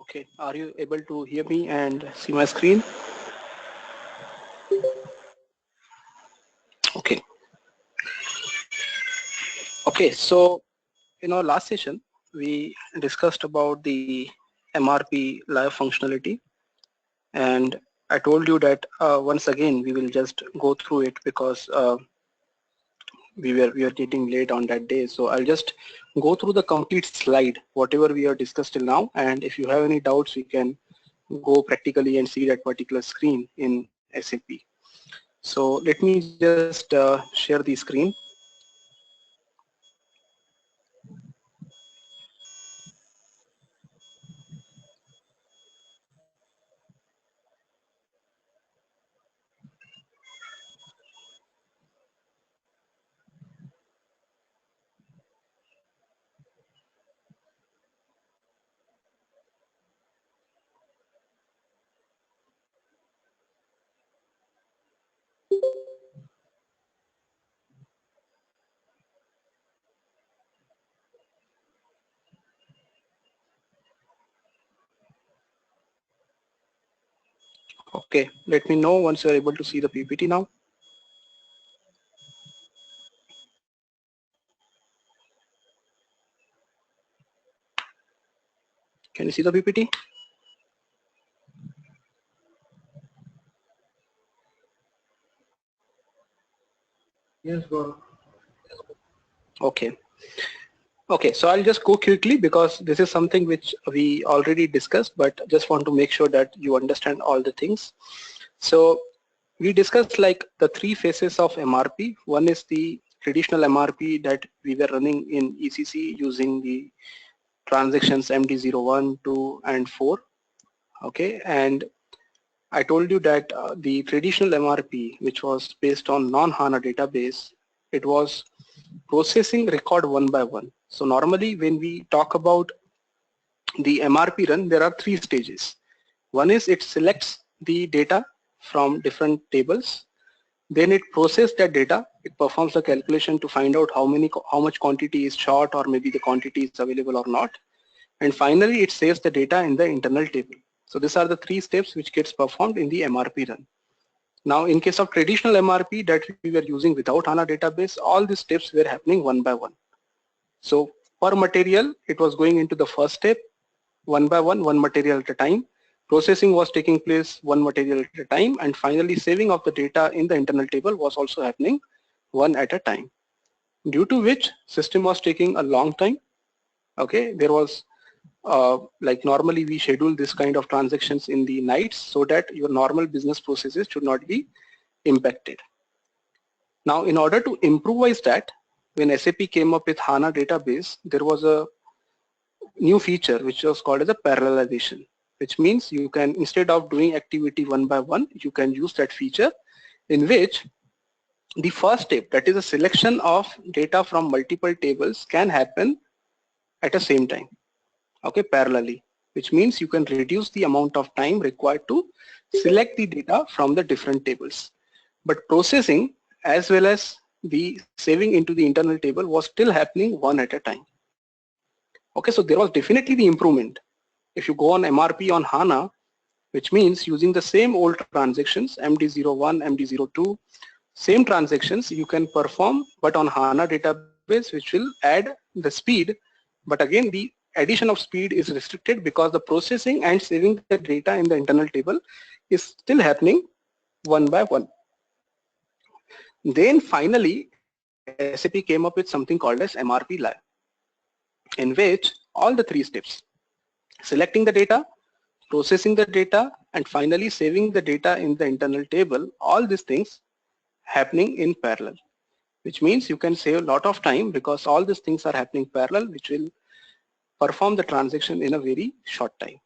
Okay, are you able to hear me and see my screen? Okay. Okay, so in our last session, we discussed about the MRP live functionality, and I told you that once again we will just go through it because we are getting late on that day. So I'll just go through the complete slide, whatever we have discussed till now, and if you have any doubts, we can go practically and see that particular screen in SAP. So let me just share the screen. Okay, let me know once you're able to see the PPT now. Can you see the PPT? Yes, Gaurav. Okay. Okay, so I'll just go quickly because this is something which we already discussed, but just want to make sure that you understand all the things. So we discussed like the three phases of MRP. One is the traditional MRP that we were running in ECC using the transactions MD01, 2, and 4. Okay, and I told you that the traditional MRP, which was based on non-HANA database, it was processing record one by one. So normally when we talk about the MRP run, there are three stages. One is it selects the data from different tables. Then it processes that data. It performs a calculation to find out how much quantity is short or maybe the quantity is available or not. And finally, it saves the data in the internal table. So these are the three steps which gets performed in the MRP run. Now, in case of traditional MRP that we were using without HANA database, all these steps were happening one by one. So per material, it was going into the first step, one by one material at a time. Processing was taking place one material at a time, and finally saving of the data in the internal table was also happening one at a time. Due to which system was taking a long time. Okay, there was like normally we schedule this kind of transactions in the nights so that your normal business processes should not be impacted. Now, in order to improvise that, when SAP came up with HANA database, there was a new feature which was called as a parallelization, which means you can, instead of doing activity one by one, you can use that feature in which the first step, that is a selection of data from multiple tables, can happen at the same time, okay, parallelly, which means you can reduce the amount of time required to select the data from the different tables. But processing as well as the saving into the internal table was still happening one at a time. Okay, so there was definitely the improvement. If you go on MRP on HANA, which means using the same old transactions, MD01, MD02, same transactions you can perform, but on HANA database, which will add the speed. But again, the addition of speed is restricted because the processing and saving the data in the internal table is still happening one by one. Then finally, SAP came up with something called as MRP Live, in which all the three steps, selecting the data, processing the data, and finally saving the data in the internal table, all these things happening in parallel, which means you can save a lot of time because all these things are happening parallel, which will perform the transaction in a very short time.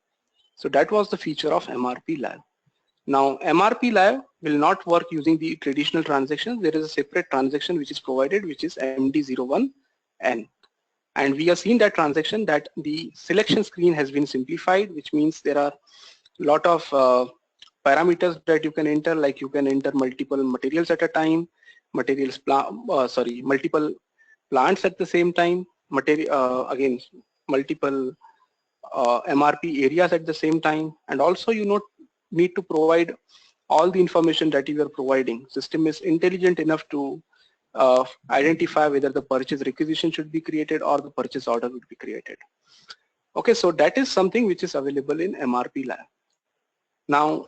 So that was the feature of MRP Live. Now MRP Live will not work using the traditional transactions. There is a separate transaction which is provided, which is MD01N. And we have seen that transaction that the selection screen has been simplified, which means there are a lot of parameters that you can enter, like you can enter multiple materials at a time, multiple plants at the same time, again, multiple MRP areas at the same time, and also you need to provide all the information that you are providing. System is intelligent enough to identify whether the purchase requisition should be created or the purchase order would be created. Okay, so that is something which is available in MRP lab. Now,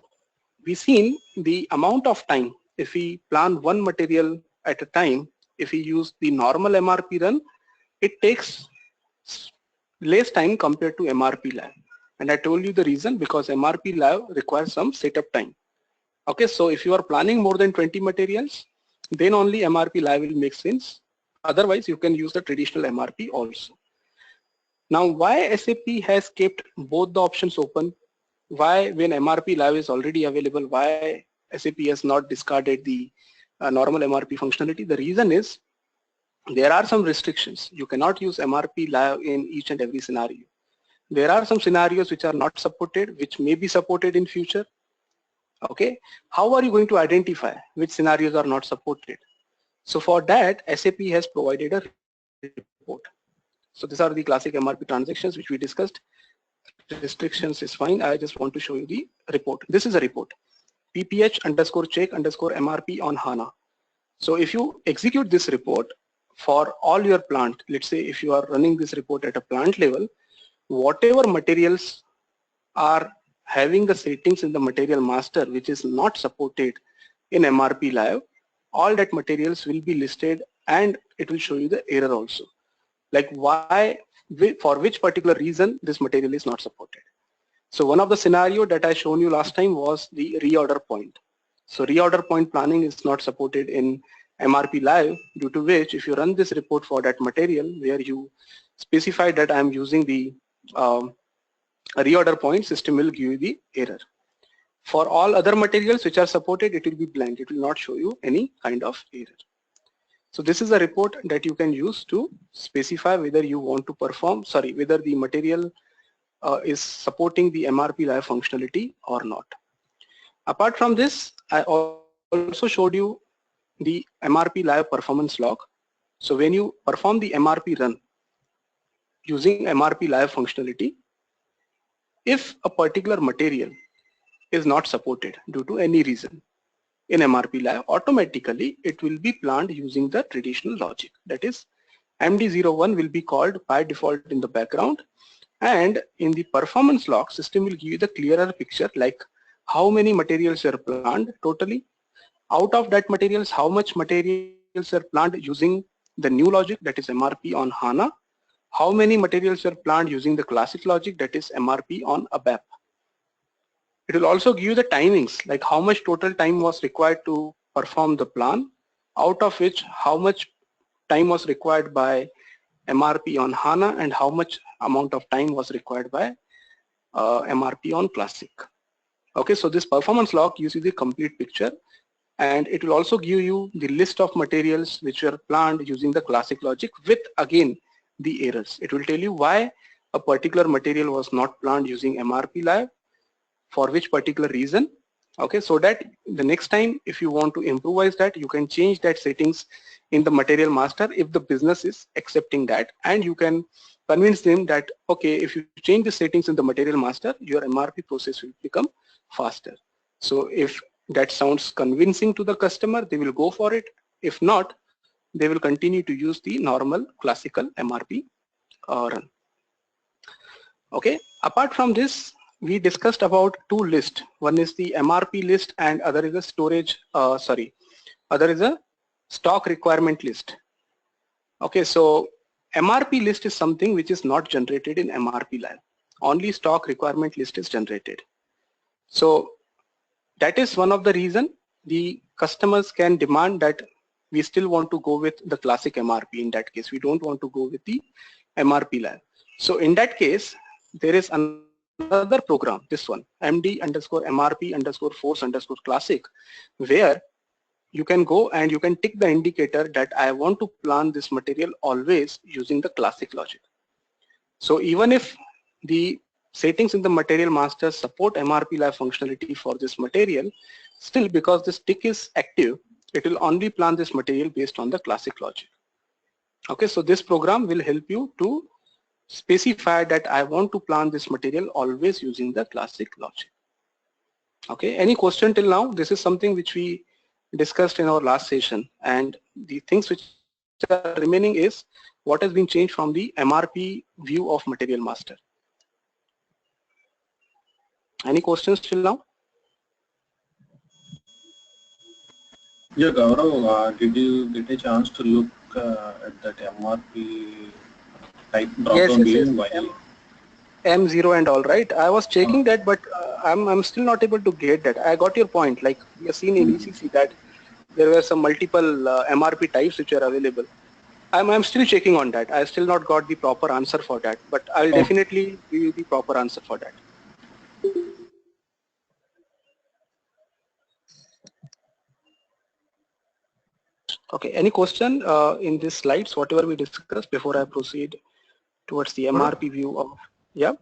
we've seen the amount of time. If we plan one material at a time, if we use the normal MRP run, it takes less time compared to MRP lab. And I told you the reason, because MRP lab requires some setup time. Okay, so if you are planning more than 20 materials, then only MRP lab will make sense. Otherwise, you can use the traditional MRP also. Now, why SAP has kept both the options open? Why, when MRP live is already available, why SAP has not discarded the normal MRP functionality? The reason is there are some restrictions. You cannot use MRP live in each and every scenario. There are some scenarios which are not supported, which may be supported in future. Okay, how are you going to identify which scenarios are not supported? So for that, SAP has provided a report. So these are the classic MRP transactions which we discussed. Restrictions is fine. I just want to show you the report. This is a report. PPH_check_MRP on HANA. So if you execute this report for all your plant, let's say if you are running this report at a plant level, whatever materials are having the settings in the material master which is not supported in MRP live, all that materials will be listed and it will show you the error also. Like why, for which particular reason this material is not supported. So one of the scenario that I shown you last time was the reorder point. So reorder point planning is not supported in MRP live, due to which if you run this report for that material where you specify that I am using the reorder point, system will give you the error. For all other materials which are supported, it will be blank. It will not show you any kind of error. So this is a report that you can use to specify whether you want to perform, whether the material is supporting the MRP live functionality or not. Apart from this, I also showed you the MRP live performance log. So when you perform the MRP run using MRP live functionality, if a particular material is not supported due to any reason in MRP live, automatically it will be planned using the traditional logic. That is, MD01 will be called by default in the background, and in the performance log, system will give you the clearer picture, like how many materials are planned totally. Out of that materials, how much materials are planned using the new logic, that is MRP on HANA. How many materials are planned using the classic logic, that is MRP on ABAP. It will also give you the timings, like how much total time was required to perform the plan, out of which how much time was required by MRP on HANA and how much amount of time was required by MRP on classic. Okay, so this performance log gives you the complete picture, and it will also give you the list of materials which were planned using the classic logic with again the errors. It will tell you why a particular material was not planned using MRP live, for which particular reason. Okay, so that the next time if you want to improvise that, you can change that settings in the material master if the business is accepting that, and you can convince them that okay, if you change the settings in the material master, your MRP process will become faster. So if that sounds convincing to the customer, they will go for it. If not, they will continue to use the normal classical MRP run. Okay, apart from this, we discussed about two lists. One is the MRP list and other is a storage, other is a stock requirement list. Okay, so MRP list is something which is not generated in MRP lab. Only stock requirement list is generated. So that is one of the reason the customers can demand that we still want to go with the classic MRP. In that case, we don't want to go with the MRP lab. So in that case, there is another program, this one, MD_MRP_force_classic, where you can go and you can tick the indicator that I want to plan this material always using the classic logic. So even if the settings in the material master support MRP live functionality for this material, still because this tick is active, it will only plan this material based on the classic logic. Okay, so this program will help you to specify that I want to plan this material always using the classic logic. Okay, any question till now? This is something which we discussed in our last session, and the things which are remaining is what has been changed from the MRP view of material master. Any questions till now? Yeah, Gaurav, did you get a chance to look at that MRP type Yes, drop-down yes, yes. view while? M0 and all, right? I was Uh, checking that, but I'm still not able to get that. I got your point. Like we have seen in ECC that there were some multiple MRP types which are available. I'm still checking on that. I still not got the proper answer for that, but I'll oh, definitely give you the proper answer for that. Okay. Any question in these slides? Whatever we discussed before I proceed towards the Gaurav? MRP view of yeah.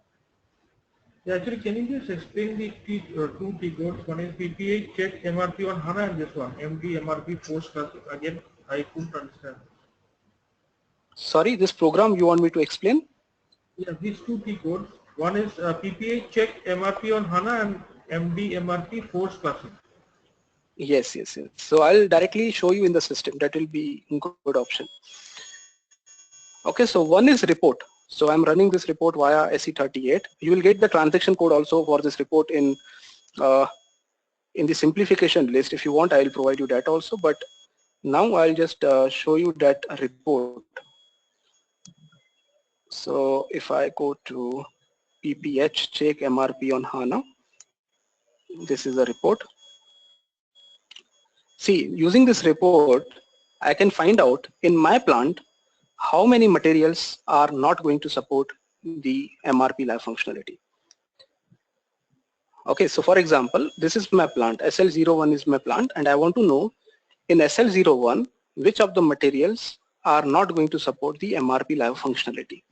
Yeah, actually, can you just explain the two T codes? One is PPA check MRP on HANA and this one, MD MRP post classic. Again, I couldn't understand. Sorry, this program you want me to explain? Yeah, these two T codes. One is PPA check MRP on HANA and MD MRP force classic. Yes, yes, yes. So I'll directly show you in the system. That will be a good option. Okay, so one is report. So I'm running this report via SE38. You will get the transaction code also for this report uh, in the simplification list. If you want, I will provide you that also. But now I'll just show you that report. So if I go to PPH check MRP on HANA, this is a report. See, using this report, I can find out in my plant how many materials are not going to support the MRP live functionality. Okay, so for example, this is my plant, SL01 is my plant, and I want to know in SL01 which of the materials are not going to support the MRP live functionality.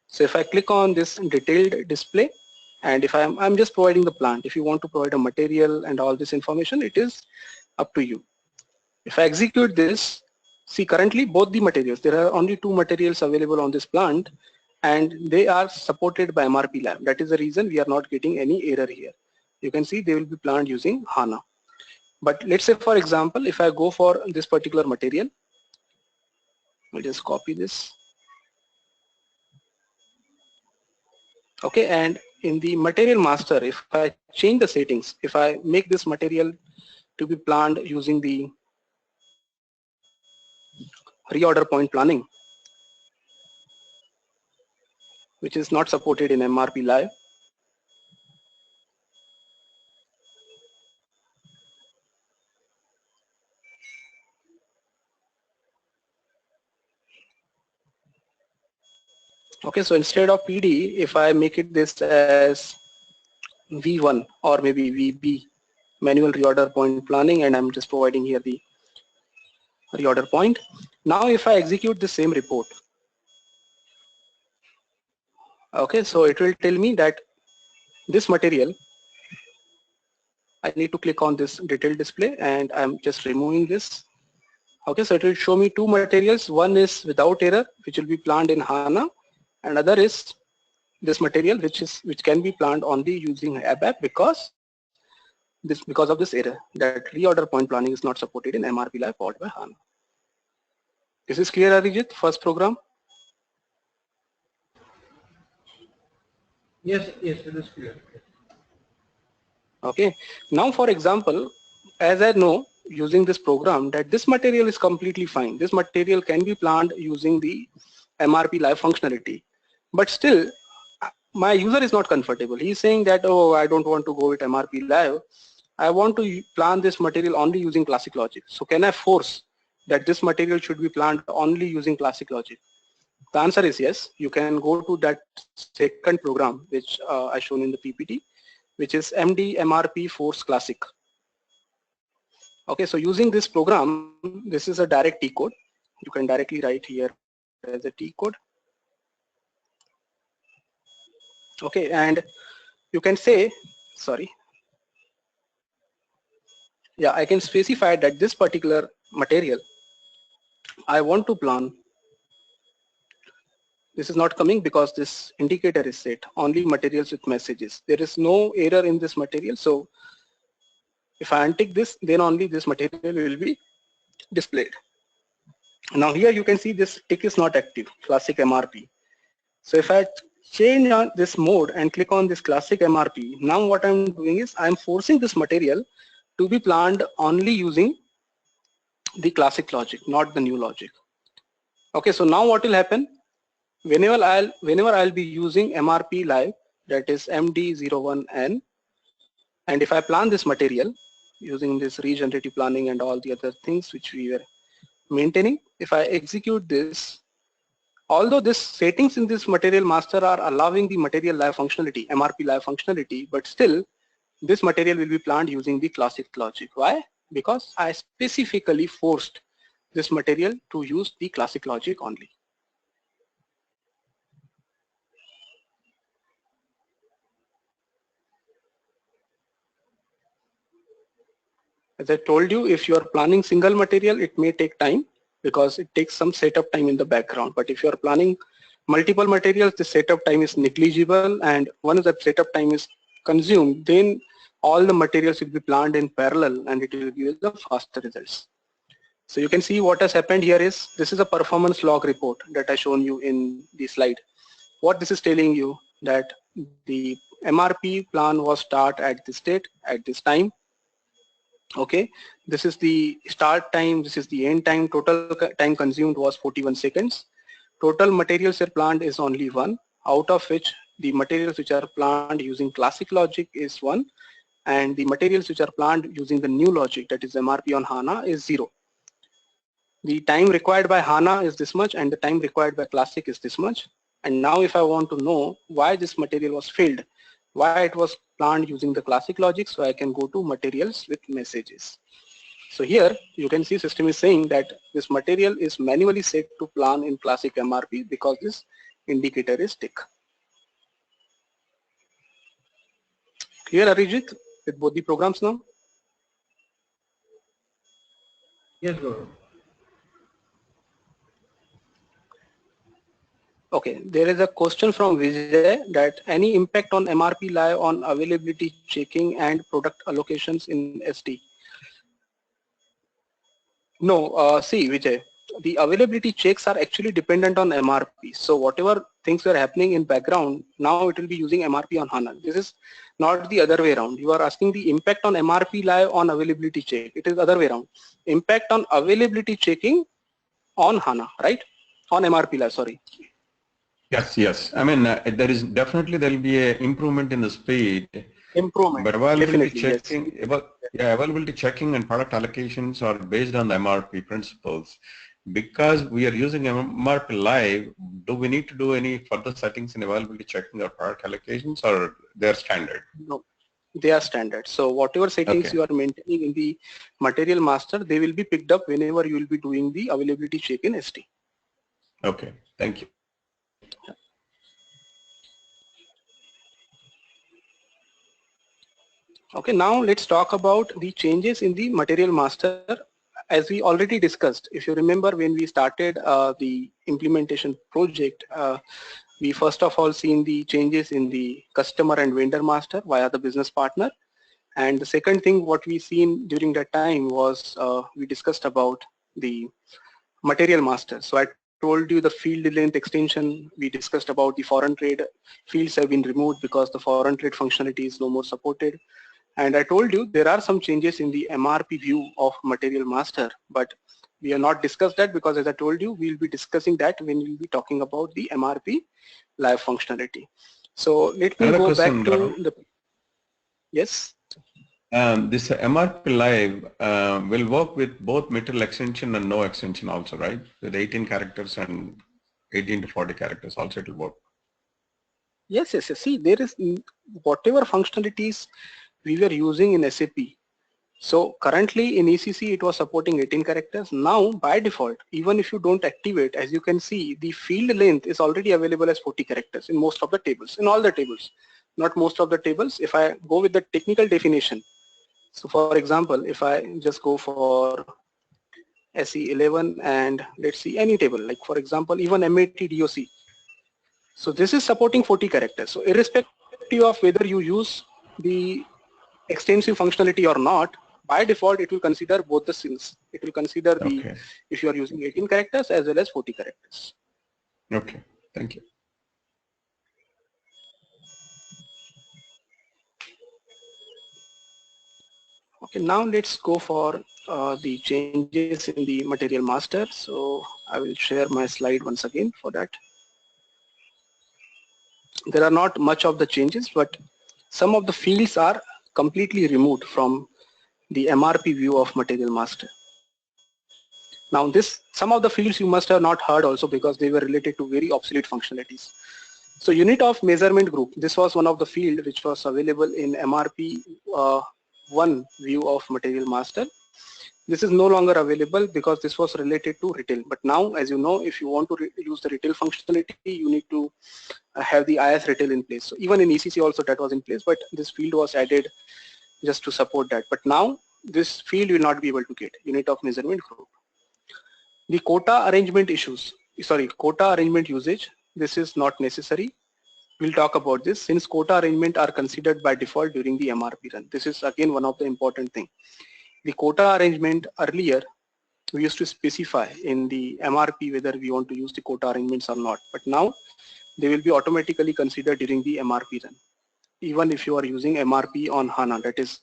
So if I click on this detailed display, and if I'm just providing the plant, if you want to provide a material and all this information, it is up to you. If I execute this, see currently both the materials, there are only two materials available on this plant and they are supported by MRP lab. That is the reason we are not getting any error here. You can see they will be planned using HANA. But let's say for example, if I go for this particular material, I'll just copy this. Okay, and in the material master, if I change the settings, if I make this material to be planned using the reorder point planning, which is not supported in MRP live. Okay, so instead of PD, if I make it this as V1 or maybe VB, manual reorder point planning, and I'm just providing here the reorder point. Now if I execute the same report, okay, so it will tell me that this material, I need to click on this detailed display and I'm just removing this. Okay, so it will show me two materials. One is without error, which will be planned in HANA, and other is this material which can be planned only using ABAP because of this error that reorder point planning is not supported in MRP Live powered by HANA. This is clear, Arijit, first program? Yes, yes, it is clear. Okay, now for example, as I know using this program that this material is completely fine. This material can be planned using the MRP Live functionality, but still my user is not comfortable. He's saying that, oh, I don't want to go with MRP Live. I want to plan this material only using classic logic. So can I force that this material should be planned only using classic logic? The answer is yes. You can go to that second program which I shown in the PPT, which is MD MRP Force Classic. Okay, so using this program, this is a direct T code. You can directly write here as a T code. Okay, and you can say, sorry, yeah, I can specify that this particular material I want to plan This is not coming because this indicator is set, only materials with messages. There is no error in this material. So if I untick this, then only this material will be displayed. Now here you can see this tick is not active, classic MRP. So if I change on this mode and click on this classic MRP, now what I'm doing is I'm forcing this material to be planned only using the classic logic, not the new logic. Okay, so now what will happen? Whenever I'll be using MRP live, that is MD01N, and if I plan this material using this regenerative planning and all the other things which we were maintaining, if I execute this, although this settings in this material master are allowing the material live functionality, MRP live functionality, but still this material will be planned using the classic logic. Why? Because I specifically forced this material to use the classic logic only. As I told you, if you are planning single material, it may take time because it takes some setup time in the background. But if you are planning multiple materials, the setup time is negligible, and once that setup time is consumed, then all the materials will be planned in parallel and it will give the faster results. So you can see what has happened here is, this is a performance log report that I shown you in the slide. What this is telling you, that the MRP plan was start at this date, at this time. Okay, this is the start time, this is the end time. Total time consumed was 41 seconds. Total materials are planned is only 1, out of which the materials which are planned using classic logic is 1, and the materials which are planned using the new logic, that is MRP on HANA, is 0. The time required by HANA is this much and the time required by classic is this much. And now if I want to know why this material was filled, why it was planned using the classic logic, so I can go to materials with messages. So here you can see system is saying that this material is manually set to plan in classic MRP because this indicator is tick. Clear, Arijit, with both the programs now? Yes, Gaurav. Okay, there is a question from Vijay that any impact on MRP live on availability checking and product allocations in SD? No, see Vijay, the availability checks are actually dependent on MRP. So whatever things are happening in background, now it will be using MRP on HANA. This is not the other way around. You are asking the impact on MRP live on availability check. It is other way around. Impact on availability checking on HANA, right? On MRP live, sorry. Yes, yes. I mean, there is definitely there will be a improvement in the speed. Improvement. But availability Definitely, checking, yes. availability checking and product allocations are based on the MRP principles. Because we are using MRP live, do we need to do any further settings in availability checking or product allocations, or they're standard? No, they are standard. So whatever settings you are maintaining in the material master, they will be picked up whenever you will be doing the availability check in SD. Okay, thank you. Okay, now let's talk about the changes in the material master. As we already discussed, if you remember when we started the implementation project, we first of all seen the changes in the customer and vendor master via the business partner. And the second thing what we seen during that time was we discussed about the material master. So I told you the field length extension, we discussed about the foreign trade fields have been removed because the foreign trade functionality is no more supported. And I told you there are some changes in the MRP view of material master, but we have not discussed that because as I told you, we'll be discussing that when we'll be talking about the MRP live functionality. So let me go back to the, yes? This MRP live will work with both material extension and no extension also, right? With 18 characters and 18 to 40 characters also it will work. Yes, yes, yes. See, there is whatever functionalities we were using in SAP. So currently in ECC it was supporting 18 characters. Now by default, even if you don't activate, as you can see, the field length is already available as 40 characters in most of the tables, in all the tables. Not most of the tables. If I go with the technical definition, so for example, if I just go for SE11 and let's see any table, like for example, even MAT DOC. So this is supporting 40 characters. So irrespective of whether you use the extensive functionality or not, by default it will consider both the scenes. It will consider the, Okay. if you are using 18 characters as well as 40 characters. Okay. Thank you. Okay, now let's go for the changes in the material master. So I will share my slide once again for that. There are not much of the changes, but some of the fields are completely removed from the MRP view of material master. Now some of the fields you must have not heard also because they were related to very obsolete functionalities. So unit of measurement group, this was one of the field which was available in MRP 1 view of material master. This is no longer available because this was related to retail. But now, as you know, if you want to use the retail functionality, you need to have the IS retail in place. So even in ECC also that was in place, but this field was added just to support that. But now this field will not be able to get unit of measurement group. The quota arrangement usage, this is not necessary. We'll talk about this since quota arrangement are considered by default during the MRP run. This is again one of the important thing. The quota arrangement earlier, we used to specify in the MRP whether we want to use the quota arrangements or not. But now they will be automatically considered during the MRP run. Even if you are using MRP on HANA, that is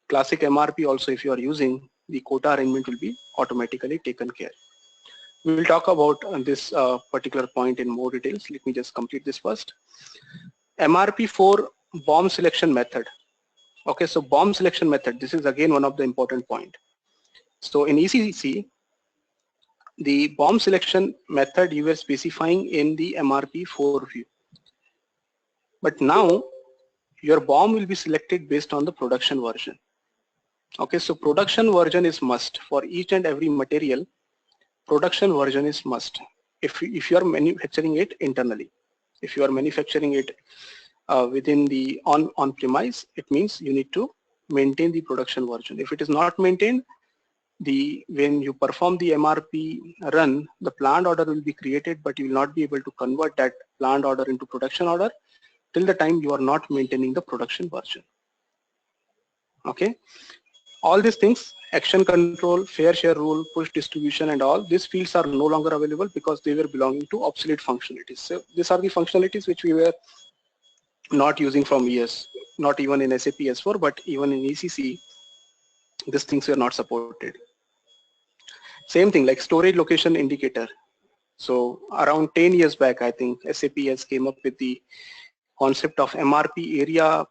classic MRP also, if you are using, the quota arrangement will be automatically taken care. We will talk about this particular point in more details. Let me just complete this first. MRP for BOM selection method. Okay, so BOM selection method, this is again one of the important point. So in ECC, the BOM selection method you were specifying in the MRP4 view. But now your BOM will be selected based on the production version. Okay, so production version is must for each and every material. Production version is must if you are manufacturing it internally. If you are manufacturing it within the on premise, it means you need to maintain the production version. If it is not maintained, when you perform the MRP run, the planned order will be created, but you will not be able to convert that planned order into production order till the time you are not maintaining the production version. Okay, all these things, action control, fair share rule, push distribution, and all these fields are no longer available because they were belonging to obsolete functionalities. So these are the functionalities which we were not using from years, not even in SAP S4, but even in ECC, these things were not supported. Same thing like storage location indicator. So around 10 years back, I think SAP has came up with the concept of MRP area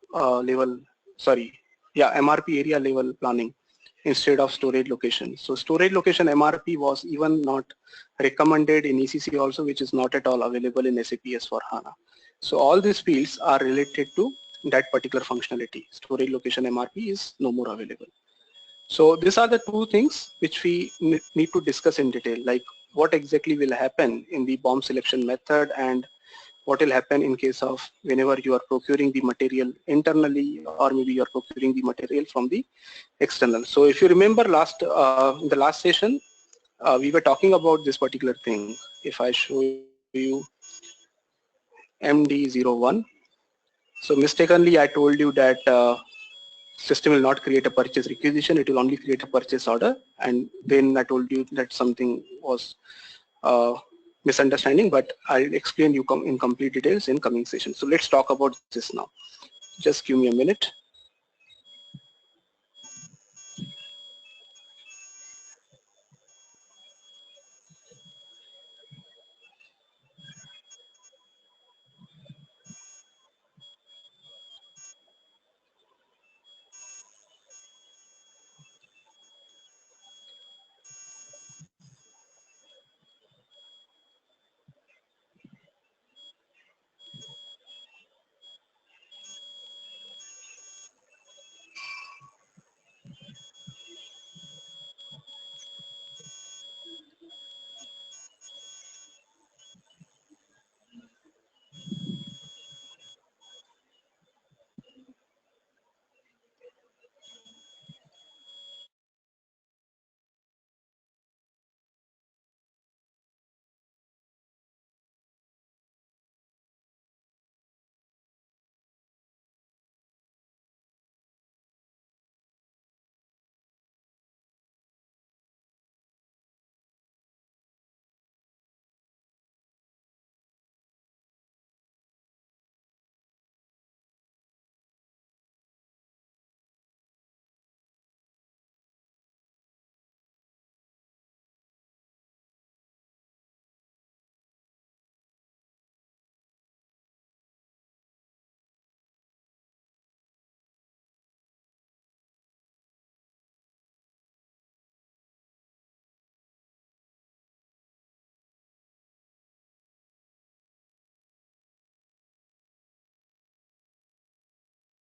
MRP area level planning instead of storage location. So storage location MRP was even not recommended in ECC also, which is not at all available in SAP S4HANA. So all these fields are related to that particular functionality. Storage location MRP is no more available. So these are the two things which we need to discuss in detail, like what exactly will happen in the BOM selection method and what will happen in case of whenever you are procuring the material internally or maybe you are procuring the material from the external. So if you remember in the last session, we were talking about this particular thing. If I show you MD01, so mistakenly I told you that system will not create a purchase requisition, it will only create a purchase order, and then I told you that something was misunderstanding, but I'll explain you in complete details in coming session. So let's talk about this now. Just give me a minute.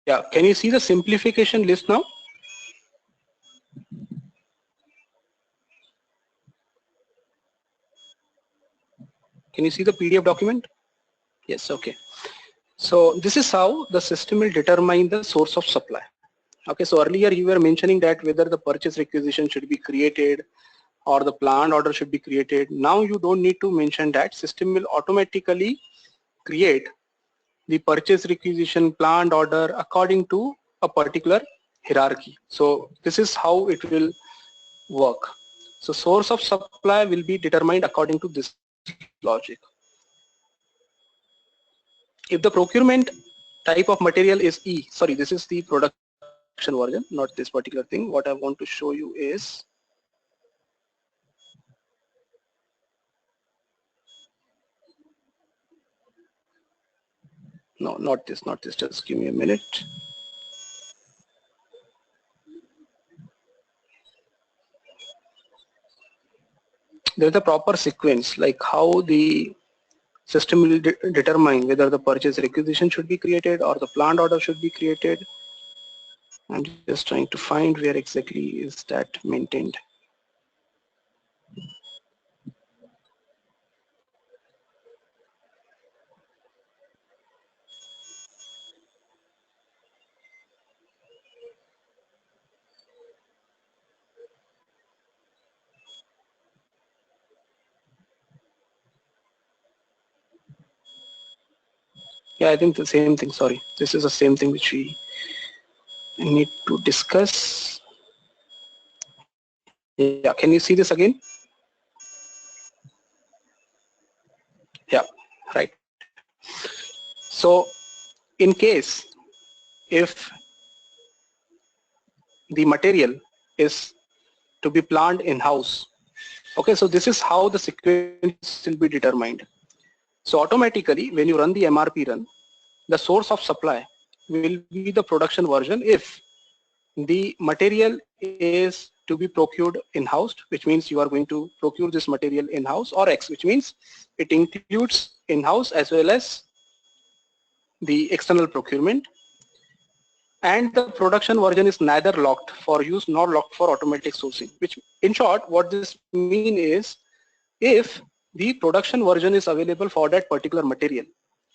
Yeah, can you see the simplification list now? Can you see the PDF document? Yes, okay. So this is how the system will determine the source of supply. Okay, so earlier you were mentioning that whether the purchase requisition should be created or the planned order should be created. Now you don't need to mention that. System will automatically create the purchase requisition planned order according to a particular hierarchy. So this is how it will work. So source of supply will be determined according to this logic. If the procurement type of material is E, sorry, this is the production version, not this particular thing. What I want to show you is no, not this, just give me a minute. There's a proper sequence, like how the system will determine whether the purchase requisition should be created or the planned order should be created. I'm just trying to find where exactly is that maintained. Yeah, I think the same thing, sorry. This is the same thing which we need to discuss. Yeah, can you see this again? Yeah, right. So in case if the material is to be planned in-house, okay, so this is how the sequence will be determined. So automatically when you run the MRP run, the source of supply will be the production version if the material is to be procured in-house, which means you are going to procure this material in-house, or X, which means it includes in-house as well as the external procurement, and the production version is neither locked for use nor locked for automatic sourcing, which in short what this means is if the production version is available for that particular material.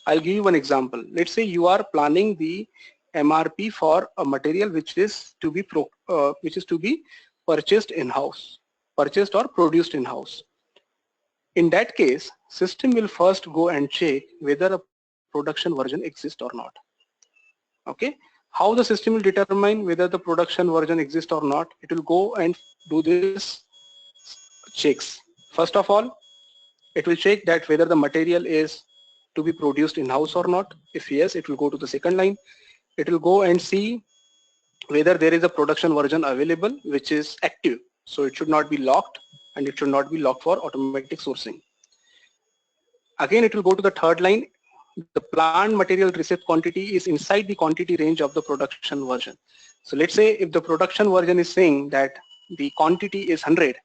I'll give you one example. Let's say you are planning the MRP for a material which is to be purchased in-house, purchased or produced in-house. In that case, system will first go and check whether a production version exists or not. Okay, how the system will determine whether the production version exists or not? It will go and do this checks. First of all, it will check that whether the material is to be produced in-house or not. If yes, it will go to the second line. It will go and see whether there is a production version available which is active. So it should not be locked, and it should not be locked for automatic sourcing. Again, it will go to the third line. The planned material receipt quantity is inside the quantity range of the production version. So let's say if the production version is saying that the quantity is 100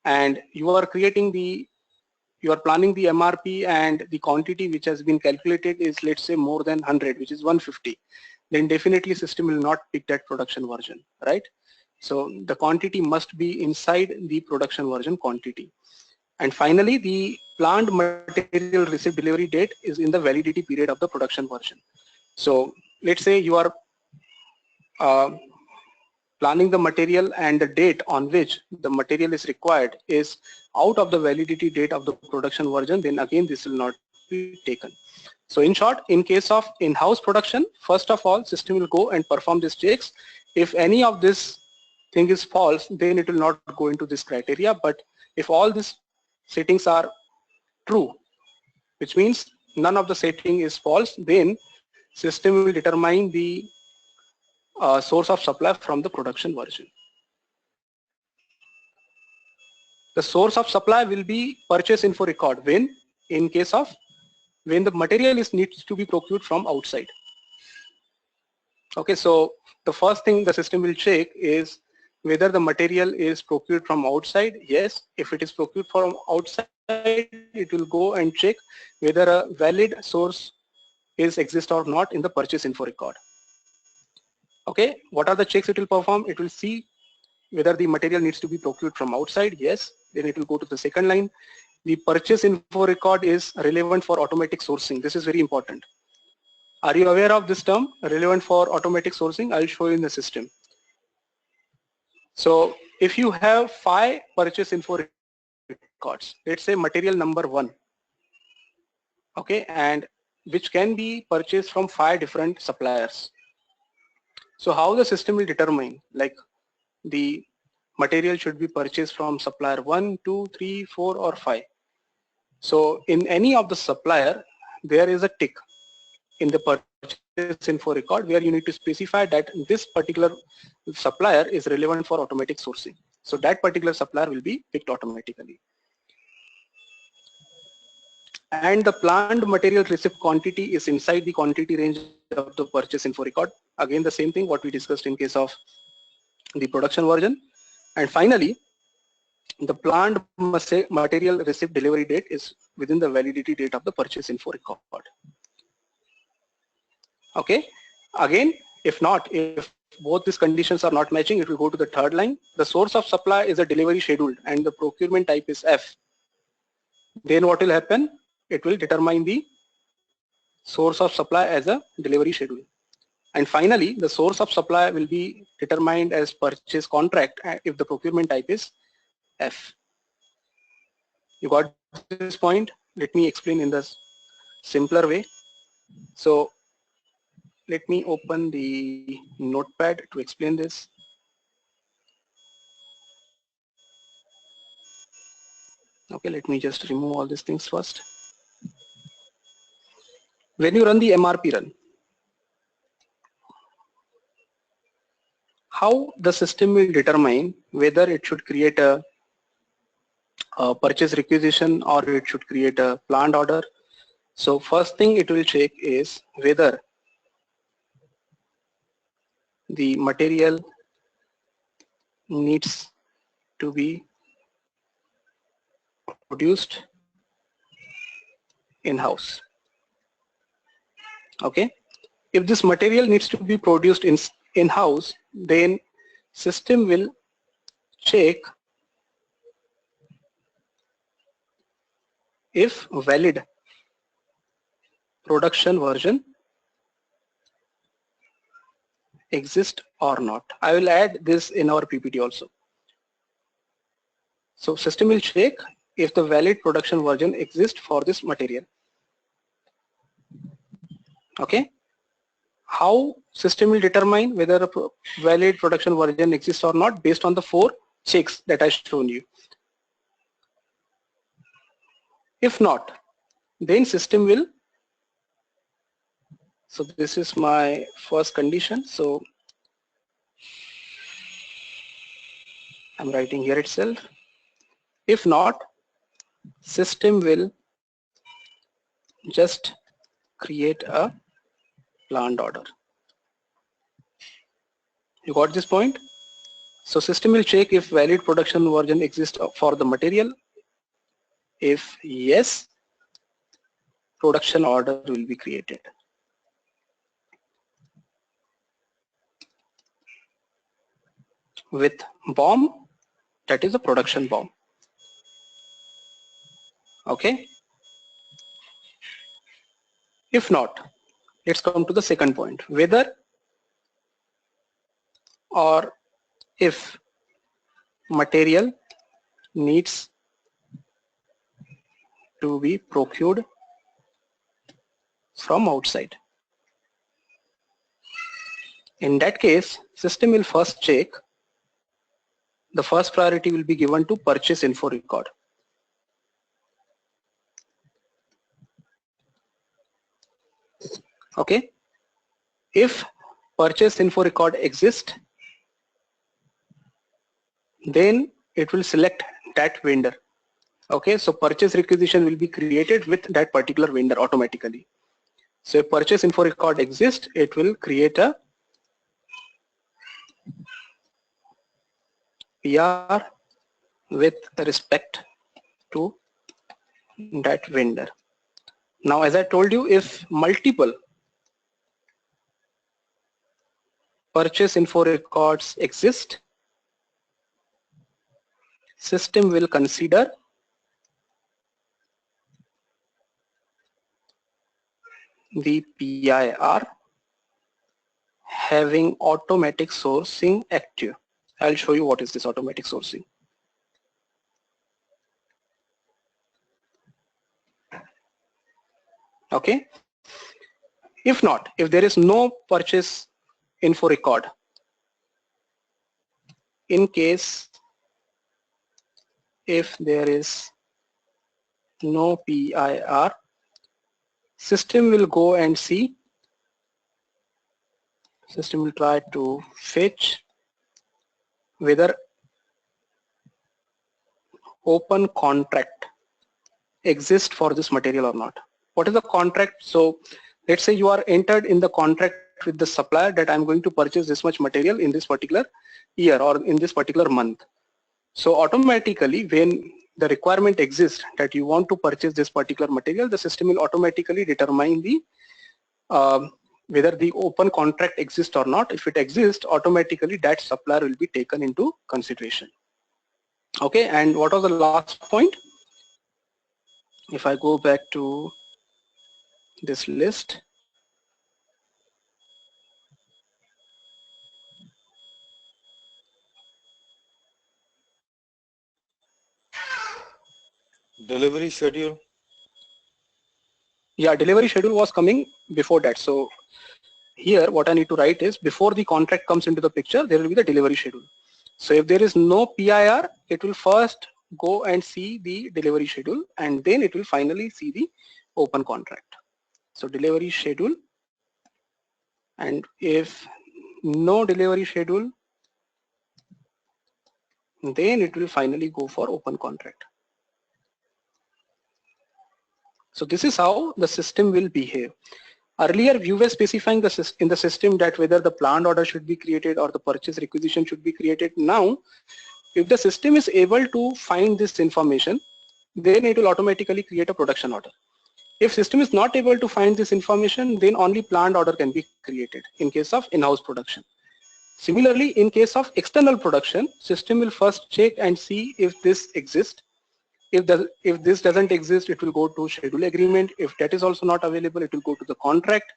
and you are planning the MRP and the quantity which has been calculated is, let's say, more than 100, which is 150, then definitely system will not pick that production version, right? So the quantity must be inside the production version quantity. And finally, the planned material receipt delivery date is in the validity period of the production version. So let's say you are planning the material and the date on which the material is required is out of the validity date of the production version, then again this will not be taken. So in short, in case of in-house production, first of all, system will go and perform these checks. If any of this thing is false, then it will not go into this criteria. But if all these settings are true, which means none of the setting is false, then system will determine the source of supply from the production version. The source of supply will be purchase info record when, in case of when the material is needs to be procured from outside. Okay, so the first thing the system will check is whether the material is procured from outside. Yes, if it is procured from outside, it will go and check whether a valid source is exist or not in the purchase info record. Okay, what are the checks it will perform? It will see whether the material needs to be procured from outside. Yes. Then it will go to the second line. The purchase info record is relevant for automatic sourcing. This is very important. Are you aware of this term, relevant for automatic sourcing? I'll show you in the system. So if you have 5 purchase info records, let's say material number 1, okay, and which can be purchased from 5 different suppliers. So how the system will determine, like, the material should be purchased from supplier 1, 2, 3, 4 or 5. So in any of the supplier, there is a tick in the purchase info record where you need to specify that this particular supplier is relevant for automatic sourcing. So that particular supplier will be picked automatically. And the planned material receipt quantity is inside the quantity range of the purchase info record. Again, the same thing what we discussed in case of the production version. And finally, the planned material receipt delivery date is within the validity date of the purchase info record. Okay. Again, if not, if both these conditions are not matching, it will go to the third line. The source of supply is a delivery scheduled and the procurement type is F. Then what will happen? It will determine the source of supply as a delivery schedule. And finally, the source of supply will be determined as purchase contract if the procurement type is F. You got this point? Let me explain in the simpler way. So let me open the notepad to explain this. Okay, let me just remove all these things first. When you run the MRP run, how the system will determine whether it should create a purchase requisition or it should create a planned order. So first thing it will check is whether the material needs to be produced in-house. Okay, if this material needs to be produced in-house, then system will check if valid production version exists or not. I will add this in our PPT also. So system will check if the valid production version exists for this material. Okay, how system will determine whether a valid production version exists or not based on the 4 checks that I shown you. If not, then system will, so this is my first condition, so I'm writing here itself. If not, system will just create a planned order. You got this point? So system will check if valid production version exists for the material. If yes, production order will be created. With BOM, that is a production BOM. Okay. If not, let's come to the second point, whether or if material needs to be procured from outside. In that case, system will first check. The first priority will be given to purchase info record. Okay. If purchase info record exists, then it will select that vendor. Okay, so purchase requisition will be created with that particular vendor automatically. So if purchase info record exists, it will create a PR with respect to that vendor. Now, as I told you, if multiple purchase info records exist, system will consider the PIR having automatic sourcing active. I'll show you what is this automatic sourcing. Okay. If not, if there is no purchase info record, in case if there is no PIR, system will go and see, system will try to fetch whether open contract exists for this material or not. What is the contract? So let's say you are entered in the contract with the supplier that I'm going to purchase this much material in this particular year or in this particular month. So automatically when the requirement exists that you want to purchase this particular material, the system will automatically determine the whether the open contract exists or not. If it exists, automatically that supplier will be taken into consideration. Okay, and what was the last point? If I go back to this list, Delivery schedule. yeah, delivery schedule was coming before that. So here what I need to write is before the contract comes into the picture, there will be the delivery schedule. So if there is no PIR, it will first go and see the delivery schedule and then it will finally see the open contract. So delivery schedule, and if no delivery schedule, then it will finally go for open contract. So this is how the system will behave. Earlier you were specifying in the system that whether the planned order should be created or the purchase requisition should be created. Now if the system is able to find this information, then it will automatically create a production order. If system is not able to find this information, then only planned order can be created in case of in-house production. Similarly, in case of external production, system will first check and see if this exists. If this doesn't exist, it will go to schedule agreement. If that is also not available, it will go to the contract.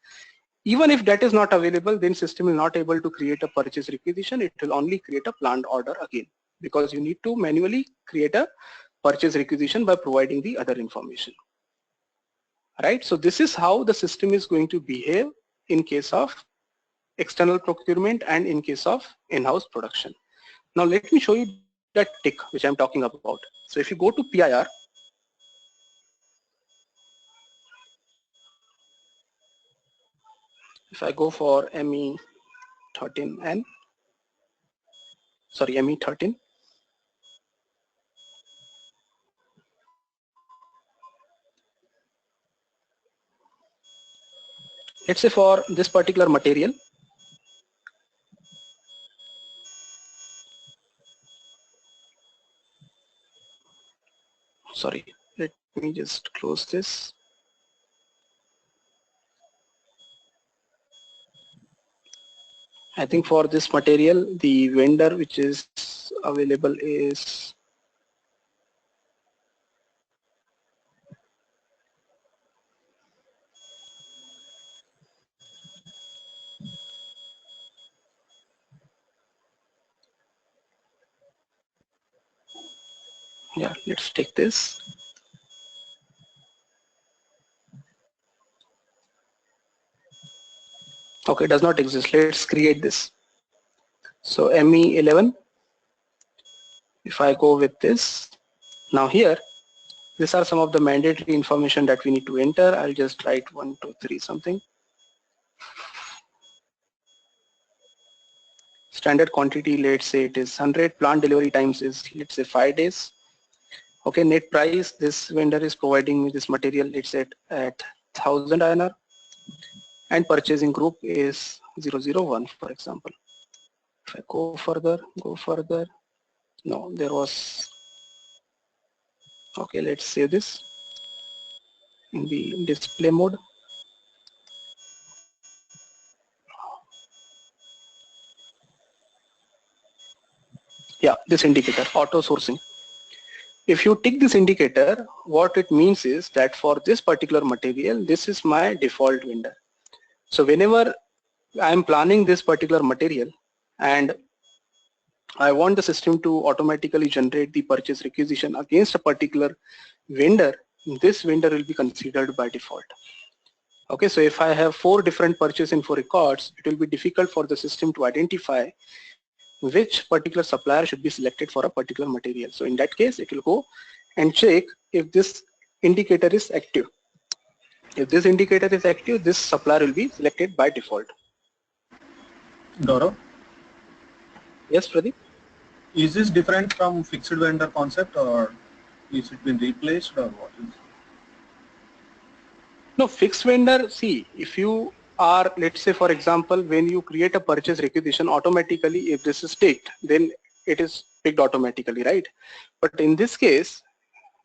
Even if that is not available, then system will not able to create a purchase requisition. It will only create a planned order again, because you need to manually create a purchase requisition by providing the other information. Right? So this is how the system is going to behave in case of external procurement and in case of in-house production. Now let me show you that tick which I'm talking about. So if you go to PIR, if I go for ME13N, sorry, ME13, let's say for this particular material, sorry, let me just close this. I think for this material, the vendor which is available is yeah, let's take this. Okay, it does not exist. Let's create this. So ME11, if I go with this, now here, these are some of the mandatory information that we need to enter. I'll just write 1, 2, 3 something. Standard quantity, let's say it is 100. Planned delivery times is, let's say 5 days. Okay, net price, this vendor is providing me this material, let's say at 1000 INR. And purchasing group is 001, for example. If I go further, no, there was, okay, let's save this in the display mode. Yeah, this indicator, auto sourcing. If you tick this indicator, what it means is that for this particular material, this is my default vendor. So whenever I am planning this particular material and I want the system to automatically generate the purchase requisition against a particular vendor, this vendor will be considered by default. Okay, so if I have 4 different purchase info records, it will be difficult for the system to identify which particular supplier should be selected for a particular material. So in that case, it will go and check if this indicator is active. If this indicator is active, this supplier will be selected by default. Gaurav, Yes, Pradeep? is this different from fixed vendor concept, or is it been replaced, or what is? No, fixed vendor, see, if you are, let's say for example, when you create a purchase requisition, automatically if this is ticked, then it is picked automatically, right? But in this case,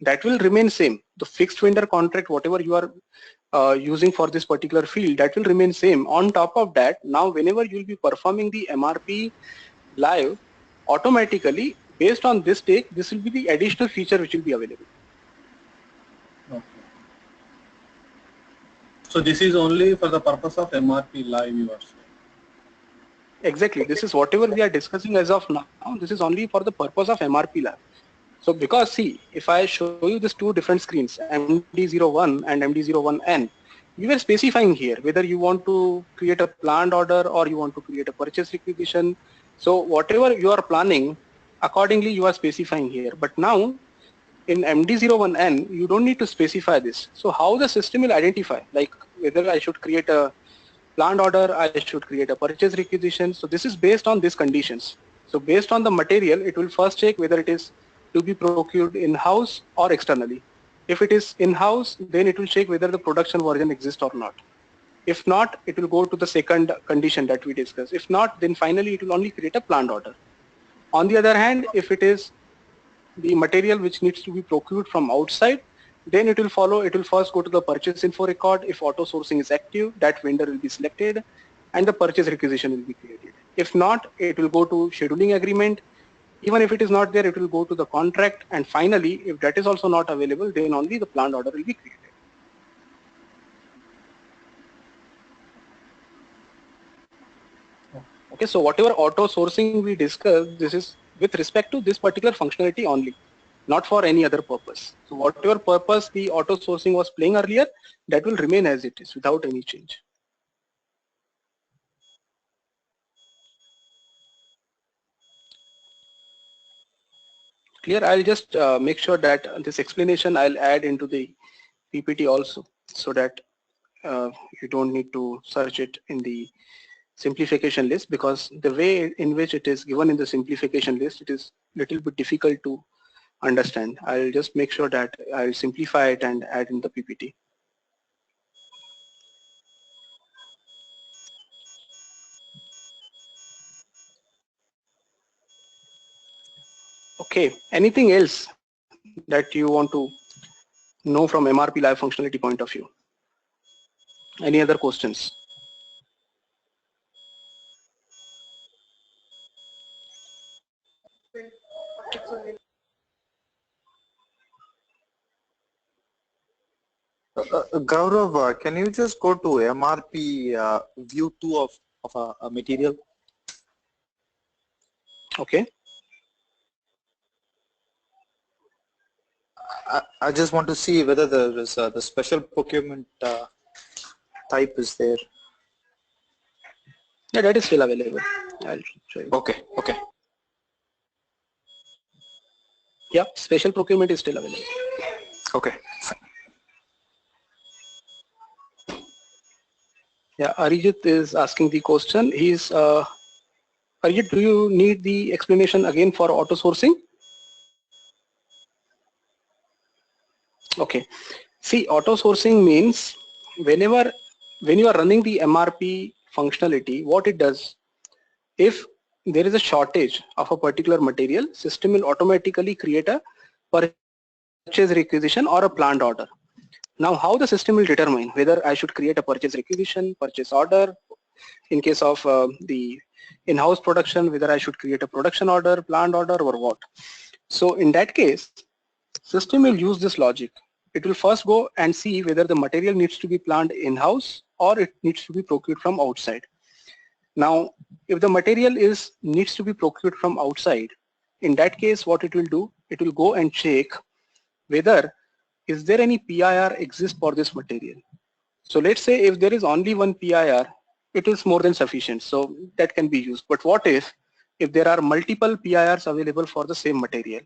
that will remain same. The fixed vendor contract, whatever you are using for this particular field, that will remain same. On top of that, now whenever you will be performing the MRP live, automatically based on this take, this will be the additional feature which will be available. Okay. So this is only for the purpose of MRP live, you are saying? Exactly. This is whatever we are discussing as of now. This is only for the purpose of MRP lab. So because see, if I show you these 2 different screens, MD01 and MD01N, you are specifying here whether you want to create a planned order or you want to create a purchase requisition. So whatever you are planning, accordingly you are specifying here. But now in MD01N, you don't need to specify this. So how the system will identify, like whether I should create a planned order, I should create a purchase requisition. So this is based on these conditions. So based on the material, it will first check whether it is to be procured in-house or externally. If it is in-house, then it will check whether the production version exists or not. If not, it will go to the second condition that we discussed. If not, then finally it will only create a planned order. On the other hand, if it is the material which needs to be procured from outside, then it will follow, it will first go to the purchase info record. If auto sourcing is active, that vendor will be selected and the purchase requisition will be created. If not, it will go to scheduling agreement. Even if it is not there, it will go to the contract, and finally, if that is also not available, then only the planned order will be created. Okay, so whatever auto sourcing we discussed, this is with respect to this particular functionality only, not for any other purpose. So whatever purpose the auto sourcing was playing earlier, that will remain as it is without any change. Clear? I'll just make sure that this explanation I'll add into the PPT also, so that you don't need to search it in the simplification list, because the way in which it is given in the simplification list, it is little bit difficult to understand. I'll just make sure that I'll simplify it and add in the PPT. Okay, anything else that you want to know from MRP live functionality point of view? Any other questions? Gaurav, can you just go to MRP view 2 of a material? Okay. I just want to see whether there is the special procurement type is there. Yeah, that is still available. I'll show you. Okay, okay. Yeah, special procurement is still available. Okay. Yeah, Arijit is asking the question. He's Arijit, do you need the explanation again for auto sourcing? Okay. See, auto sourcing means when you are running the MRP functionality, what it does, if there is a shortage of a particular material, system will automatically create a purchase requisition or a planned order. Now, how the system will determine whether I should create a purchase requisition, purchase order, in case of the in-house production, whether I should create a production order, planned order, or what. So in that case, system will use this logic. It will first go and see whether the material needs to be planned in-house or it needs to be procured from outside. Now, if the material needs to be procured from outside, in that case, what it will do, it will go and check whether is there any PIR exists for this material. So let's say if there is only one PIR, it is more than sufficient. So that can be used. But what if there are multiple PIRs available for the same material?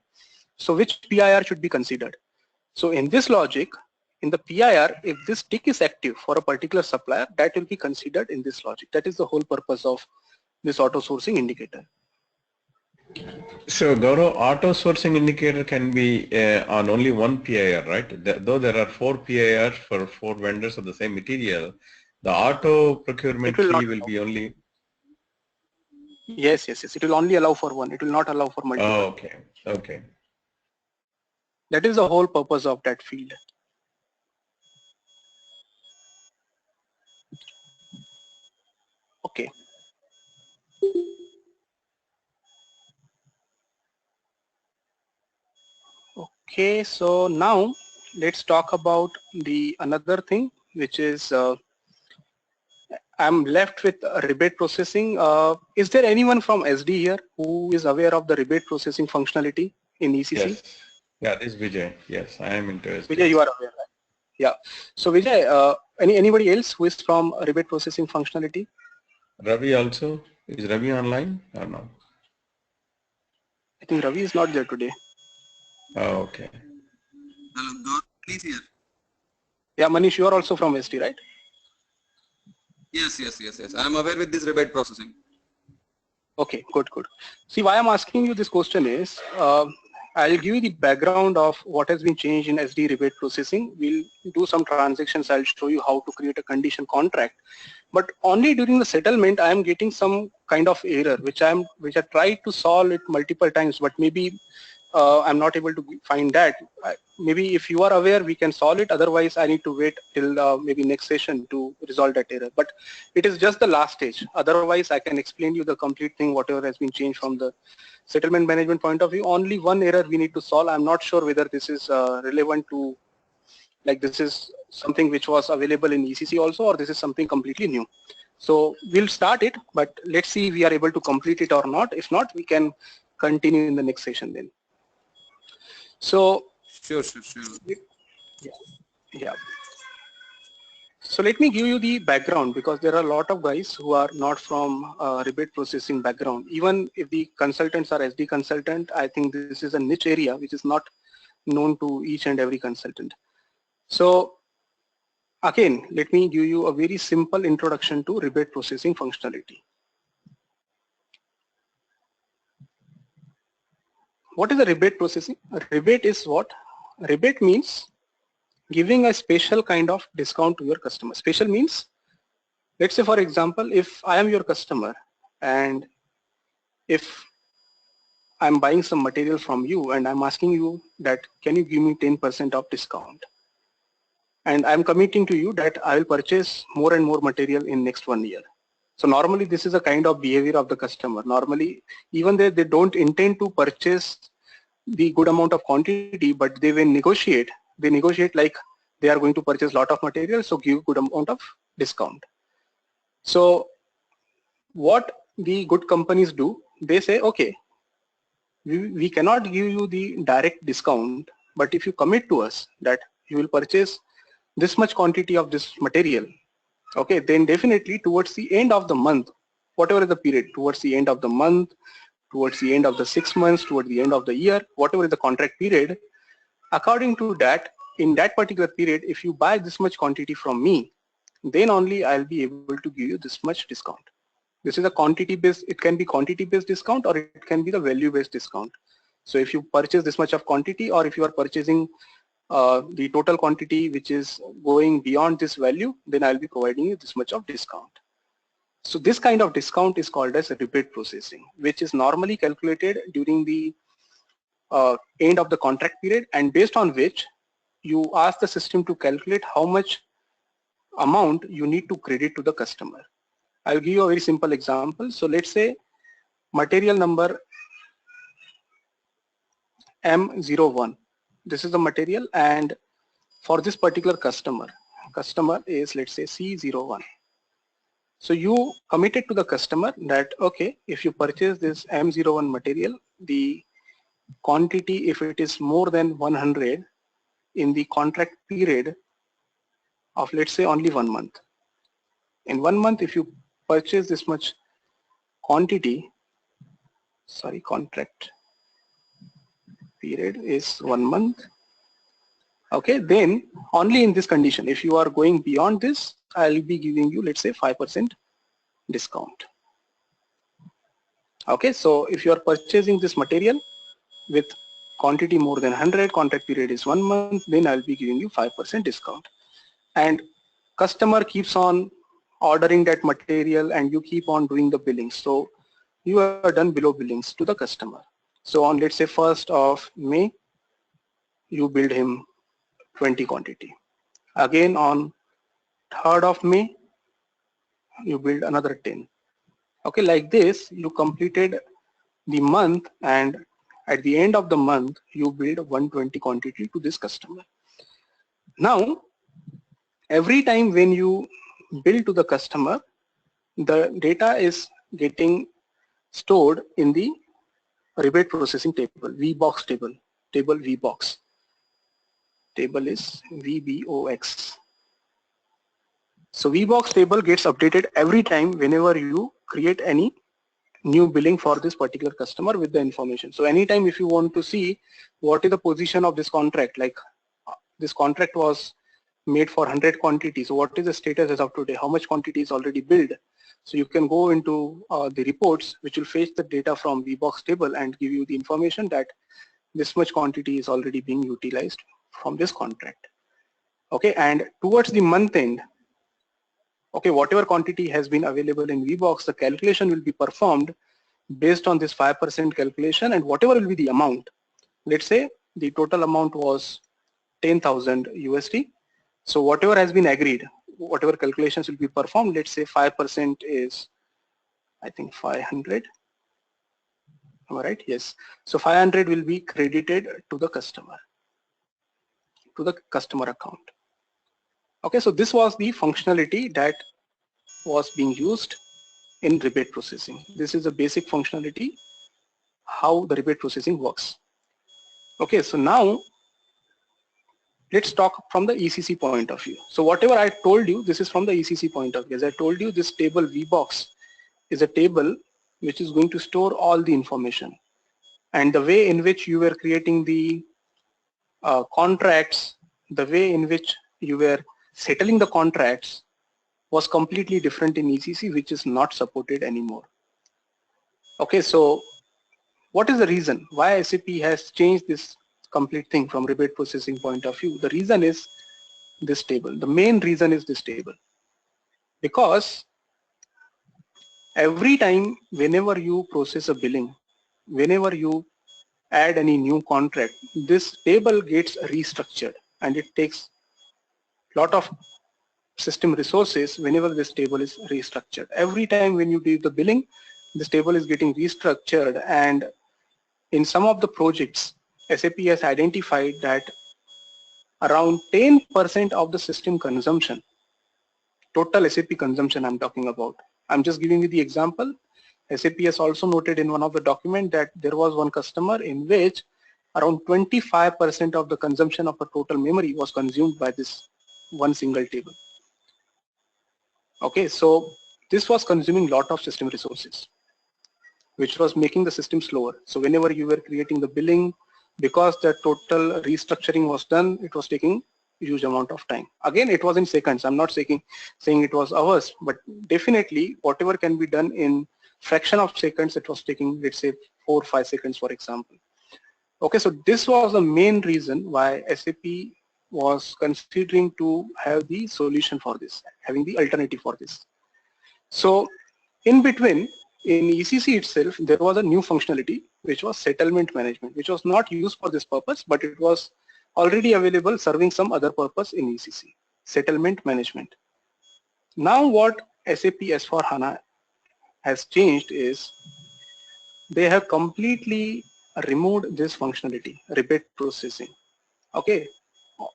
So which PIR should be considered? So in this logic, in the PIR, if this tick is active for a particular supplier, that will be considered in this logic. That is the whole purpose of this auto sourcing indicator. So Gaurav, auto sourcing indicator can be on only one PIR, right? Though there are 4 PIRs for 4 vendors of the same material, the auto procurement fee will be only. Yes. It will only allow for one. It will not allow for multiple. Oh, okay. That is the whole purpose of that field. Okay. Okay, so now let's talk about the another thing, which is I'm left with rebate processing. Is there anyone from SD here who is aware of the rebate processing functionality in ECC? Yes. Yeah, this is Vijay. Yes, I am interested. Vijay, you are aware, right? Yeah. So Vijay, anybody else who is from rebate processing functionality? Ravi also. Is Ravi online or no? I think Ravi is not there today. Oh, okay. Hello, God, please here. Yeah, Manish, you are also from SD, right? Yes. I am aware with this rebate processing. Okay, good. See, why I'm asking you this question is, I'll give you the background of what has been changed in SD rebate processing. We'll do some transactions. I'll show you how to create a condition contract. But only during the settlement, I am getting some kind of error, which I tried to solve it multiple times, but maybe I'm not able to find that. Maybe if you are aware, we can solve it. Otherwise, I need to wait till maybe next session to resolve that error. But it is just the last stage. Otherwise, I can explain you the complete thing, whatever has been changed from the settlement management point of view. Only one error we need to solve. I'm not sure whether this is relevant to, like this is something which was available in ECC also, or this is something completely new. So we'll start it, but let's see if we are able to complete it or not. If not, we can continue in the next session then. So Sure. Yeah. So let me give you the background, because there are a lot of guys who are not from rebate processing background. Even if the consultants are SD consultant, I think this is a niche area which is not known to each and every consultant. So again, let me give you a very simple introduction to rebate processing functionality. What is a rebate processing? A rebate is what? A rebate means giving a special kind of discount to your customer. Special means, let's say for example, if I am your customer and if I'm buying some material from you and I'm asking you that, can you give me 10% of discount? And I'm committing to you that I will purchase more and more material in next 1 year. So normally this is a kind of behavior of the customer. Normally, even though they don't intend to purchase the good amount of quantity, but they will negotiate. They negotiate like they are going to purchase lot of material, so give good amount of discount. So what the good companies do, they say, okay, we cannot give you the direct discount, but if you commit to us that you will purchase this much quantity of this material, okay, then definitely towards the end of the month, whatever is the period, towards the end of the month, towards the end of the 6 months, towards the end of the year, whatever is the contract period, according to that, in that particular period, if you buy this much quantity from me, then only I'll be able to give you this much discount. This is a quantity based, it can be quantity based discount or it can be the value based discount. So if you purchase this much of quantity, or if you are purchasing the total quantity which is going beyond this value, then I'll be providing you this much of discount. So this kind of discount is called as a rebate processing, which is normally calculated during the end of the contract period, and based on which you ask the system to calculate how much amount you need to credit to the customer. I'll give you a very simple example. So let's say material number M01. This is the material, and for this particular customer is, let's say, C01. So you committed to the customer that, okay, if you purchase this M01 material, the quantity, if it is more than 100 in the contract period of, let's say, only 1 month. In 1 month, if you purchase this much quantity, sorry, contract period is 1 month. Okay, then only in this condition, if you are going beyond this, I'll be giving you, let's say, 5% discount. Okay, so if you are purchasing this material with quantity more than 100, contract period is 1 month, then I'll be giving you 5% discount. And customer keeps on ordering that material and you keep on doing the billings. So you are done below billings to the customer. So on, let's say, 1st of May, you billed him 20 quantity. Again on 3rd of May, you billed another 10. Okay, like this, you completed the month, and at the end of the month, you billed 120 quantity to this customer. Now, every time when you bill to the customer, the data is getting stored in the rebate processing table, VBox table, table VBox. Table is VBOX. So VBox table gets updated every time whenever you create any new billing for this particular customer with the information. So anytime if you want to see what is the position of this contract, like this contract was made for 100 quantity, so what is the status as of today, how much quantity is already billed. So you can go into the reports which will fetch the data from VBox table and give you the information that this much quantity is already being utilized from this contract. Okay, and towards the month end, okay, whatever quantity has been available in VBox, the calculation will be performed based on this 5% calculation, and whatever will be the amount. Let's say the total amount was 10,000 USD. So whatever has been agreed, whatever calculations will be performed, let's say 5% is, I think, 500. Am I right? Yes. So 500 will be credited to the customer account. Okay, so this was the functionality that was being used in rebate processing. This is a basic functionality, how the rebate processing works. Okay, so now let's talk from the ECC point of view. So whatever I told you, this is from the ECC point of view. As I told you, this table VBox is a table which is going to store all the information. And the way in which you were creating the contracts, the way in which you were settling the contracts was completely different in ECC, which is not supported anymore. Okay, so what is the reason why SAP has changed this complete thing from rebate processing point of view? The reason is this table. The main reason is this table. Because every time whenever you process a billing, whenever you add any new contract, this table gets restructured and it takes a lot of system resources whenever this table is restructured. Every time when you do the billing, this table is getting restructured, and in some of the projects, SAP has identified that around 10% of the system consumption, total SAP consumption I'm talking about. I'm just giving you the example. SAP has also noted in one of the documents that there was one customer in which around 25% of the consumption of the total memory was consumed by this one single table. Okay, so this was consuming a lot of system resources, which was making the system slower. So whenever you were creating the billing, because the total restructuring was done, it was taking huge amount of time. Again, it was in seconds. I'm not saying it was hours, but definitely whatever can be done in fraction of seconds, it was taking, let's say, 4 or 5 seconds, for example. Okay, so this was the main reason why SAP was considering to have the solution for this, having the alternative for this. So in between, in ECC itself, there was a new functionality which was settlement management, which was not used for this purpose, but it was already available serving some other purpose in ECC, settlement management. Now what SAP S4HANA has changed is they have completely removed this functionality, rebate processing. Okay,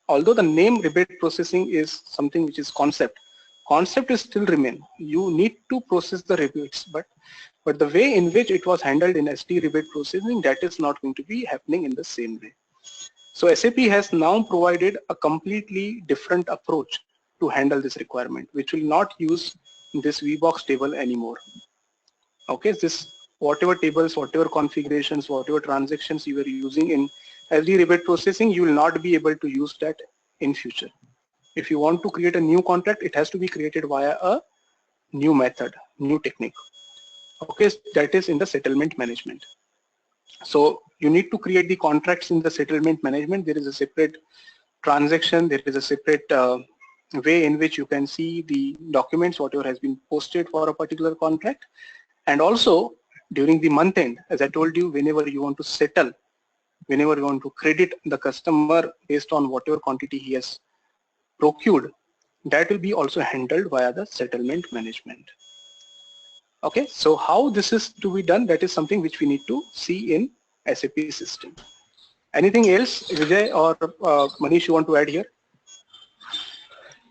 although the name rebate processing is something which is concept is still remain. You need to process the rebates, but the way in which it was handled in ST rebate processing, that is not going to be happening in the same way. So SAP has now provided a completely different approach to handle this requirement, which will not use this VBox table anymore. Okay, this whatever tables, whatever configurations, whatever transactions you were using in SD rebate processing, you will not be able to use that in future. If you want to create a new contract, it has to be created via a new method, new technique. Okay, that is in the settlement management. So you need to create the contracts in the settlement management. There is a separate transaction, there is a separate way in which you can see the documents, whatever has been posted for a particular contract. And also during the month end, as I told you, whenever you want to settle, whenever you want to credit the customer based on whatever quantity he has procured, that will be also handled via the settlement management. Okay, so how this is to be done, that is something which we need to see in SAP system. Anything else, Vijay or Manish, you want to add here?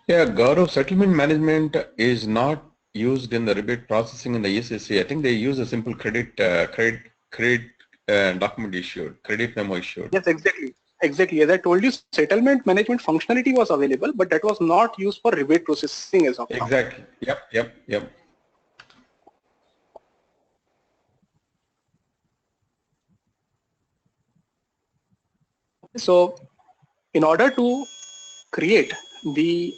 Yeah, Gaurav, settlement management is not used in the rebate processing in the ECC. I think they use a simple credit document issued, credit memo issued. Yes, exactly. Exactly. As I told you, settlement management functionality was available, but that was not used for rebate processing as of now. Exactly. Yep. So in order to create the,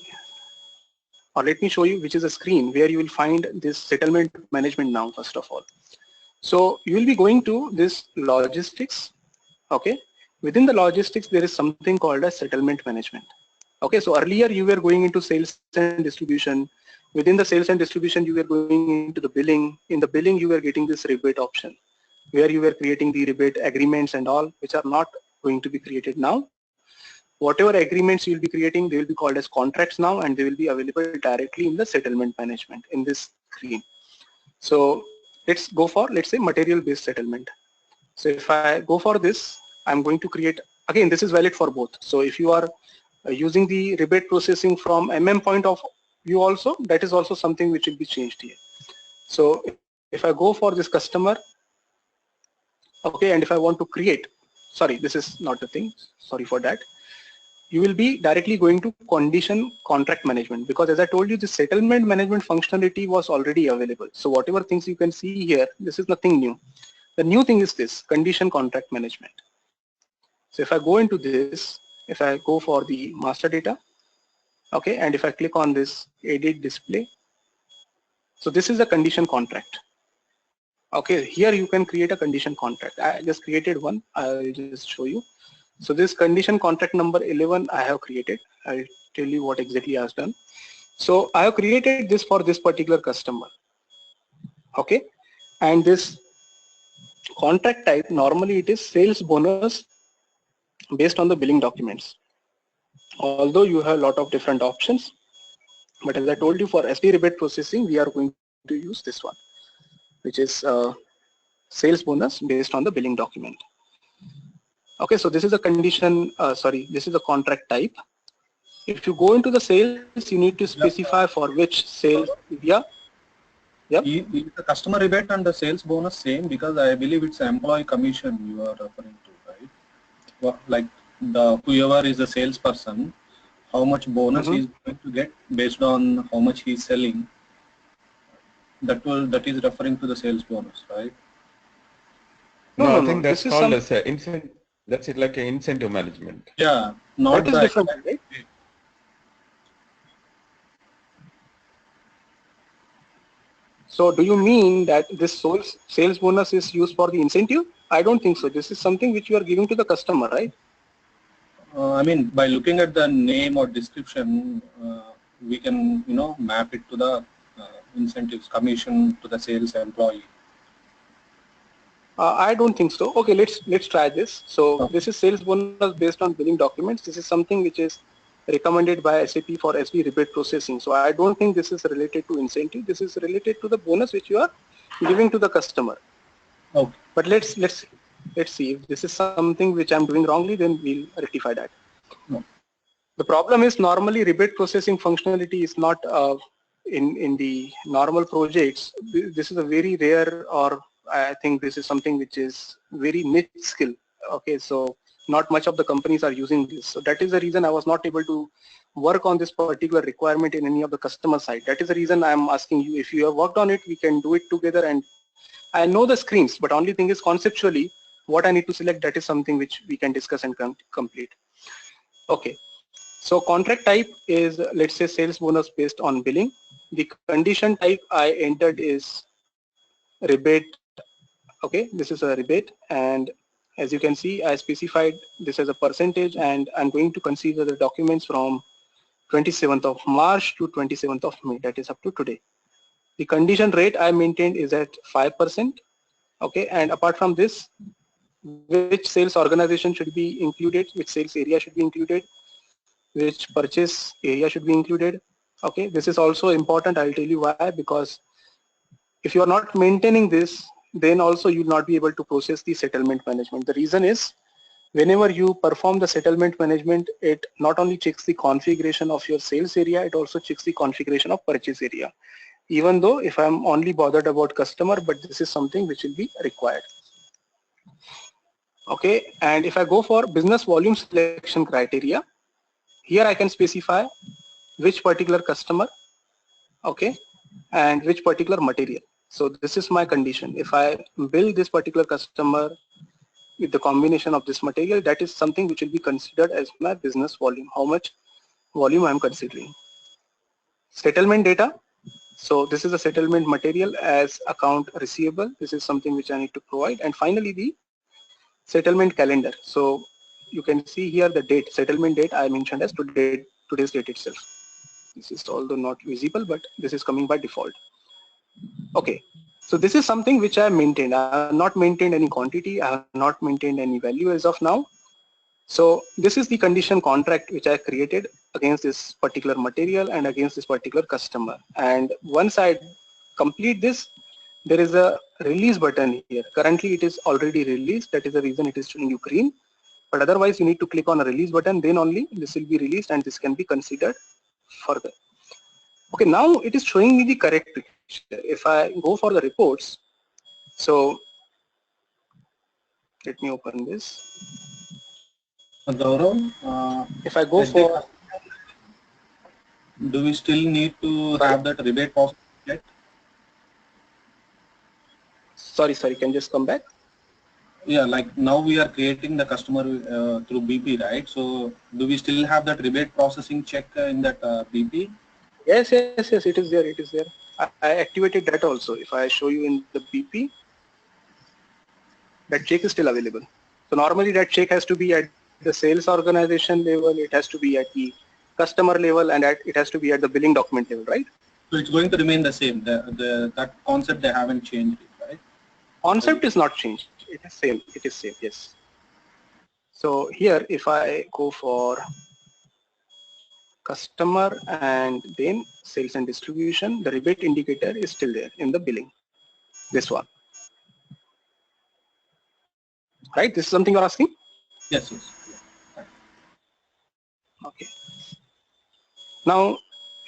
or let me show you, which is a screen where you will find this settlement management now, first of all. So you will be going to this logistics. Okay. Within the logistics, there is something called as settlement management. Okay. So earlier you were going into sales and distribution. Within the sales and distribution, you were going into the billing. In the billing, you were getting this rebate option where you were creating the rebate agreements and all, which are not going to be created now. Whatever agreements you will be creating, they will be called as contracts now, and they will be available directly in the settlement management in this screen. So let's go for, let's say, material based settlement. So if I go for this, I'm going to create, again, this is valid for both. So if you are using the rebate processing from point of view also, that is also something which will be changed here. So if I go for this customer, okay, and if I want to create, sorry, this is not the thing, sorry for that. You will be directly going to condition contract management, because as I told you, the settlement management functionality was already available. So whatever things you can see here, this is nothing new. The new thing is this condition contract management. So if I go into this, if I go for the master data, okay, and if I click on this edit display, so this is a condition contract. Okay, here you can create a condition contract. I just created one. I'll just show you. So this condition contract number 11 I have created. I'll tell you what exactly I have done. So I have created this for this particular customer. Okay, and this contract type, normally it is sales bonus based on the billing documents. Although you have a lot of different options, but as I told you, for SD rebate processing, we are going to use this one, which is sales bonus based on the billing document. Okay, so this is a condition, this is a contract type. If you go into the sales, you need to specify for which sales. Yeah. Yep. Is the customer rebate and the sales bonus same? Because I believe it's employee commission you are referring to, right? Well, like the whoever is the salesperson, how much bonus he is going to get based on how much he is selling. That is referring to the sales bonus, right? No, I think that's called as a incentive. That's it, like an incentive management. Yeah, not that is different, right? So do you mean that this sales bonus is used for the incentive? I don't think so. This is something which you are giving to the customer, right? I mean, by looking at the name or description, we can, map it to the incentives, commission to the sales employee. I don't think so. Okay, let's try this. So this is sales bonus based on billing documents. This is something which is recommended by SAP for SV rebate processing. So I don't think this is related to incentive. This is related to the bonus which you are giving to the customer. Okay. But let's see if this is something which I'm doing wrongly, then we'll rectify that. No. The problem is normally rebate processing functionality is not in the normal projects. This is a very rare, or I think this is something which is very niche skill. Okay, so not much of the companies are using this. So that is the reason I was not able to work on this particular requirement in any of the customer side. That is the reason I'm asking you, if you have worked on it, we can do it together. And I know the screens, but only thing is conceptually what I need to select, that is something which we can discuss and complete. Okay, so contract type is, let's say, sales bonus based on billing. The condition type I entered is rebate. Okay, this is a rebate, and as you can see, I specified this as a percentage, and I'm going to consider the documents from 27th of March to 27th of May, that is up to today. The condition rate I maintained is at 5%. Okay, and apart from this, which sales organization should be included, which sales area should be included, which purchase area should be included. Okay, this is also important. I'll tell you why, because if you are not maintaining this, then also you will not be able to process the settlement management. The reason is, whenever you perform the settlement management, it not only checks the configuration of your sales area, it also checks the configuration of purchase area. Even though if I'm only bothered about customer, but this is something which will be required. Okay, and if I go for business volume selection criteria, here I can specify which particular customer, okay, and which particular material. So this is my condition. If I bill this particular customer with the combination of this material, that is something which will be considered as my business volume, how much volume I am considering. Settlement data. So this is a settlement material as account receivable. This is something which I need to provide. And finally, the settlement calendar. So you can see here the date, settlement date I mentioned as today's date itself. This is although not visible, but this is coming by default. Okay, so this is something which I have maintained. I have not maintained any quantity. I have not maintained any value as of now. So this is the condition contract which I created against this particular material and against this particular customer. And once I complete this, there is a release button here. Currently it is already released. That is the reason it is showing you green. But otherwise you need to click on a release button, then only this will be released and this can be considered further. Okay, now it is showing me the correct picture. If I go for the reports, so let me open this. Gaurav, If I go for, do we still need to have that rebate process yet? sorry, can you just come back? Yeah, like now we are creating the customer through BP, right? So do we still have that rebate processing check in that BP? Yes, it is there, it is there. I activated that also. If I show you in the BP, that check is still available. So normally that check has to be at the sales organization level, it has to be at the customer level, and it has to be at the billing document level, right? So it's going to remain the same. That concept, they haven't changed it, right? Concept is not changed. It is same. It is same. Yes. So here, if I go for customer and then sales and distribution, the rebate indicator is still there in the billing. This one. Right? This is something you're asking? Yes. Okay. Now,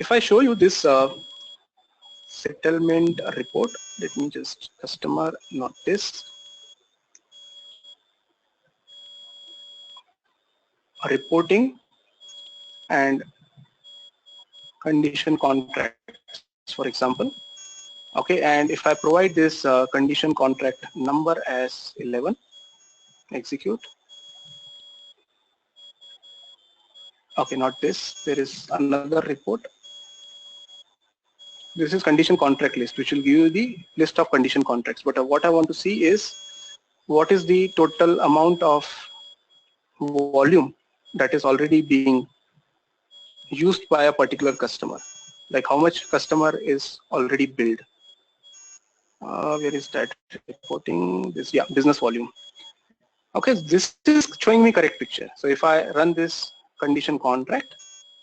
if I show you this settlement report, let me just customer, not this. Reporting and condition contracts, for example. Okay, and if I provide this condition contract number as 11, execute. Okay, not this. There is another report. This is condition contract list, which will give you the list of condition contracts. But what I want to see is what is the total amount of volume that is already being used by a particular customer. Like how much customer is already billed. Where is that reporting? This, yeah, business volume. Okay, this is showing me correct picture. So if I run this condition contract,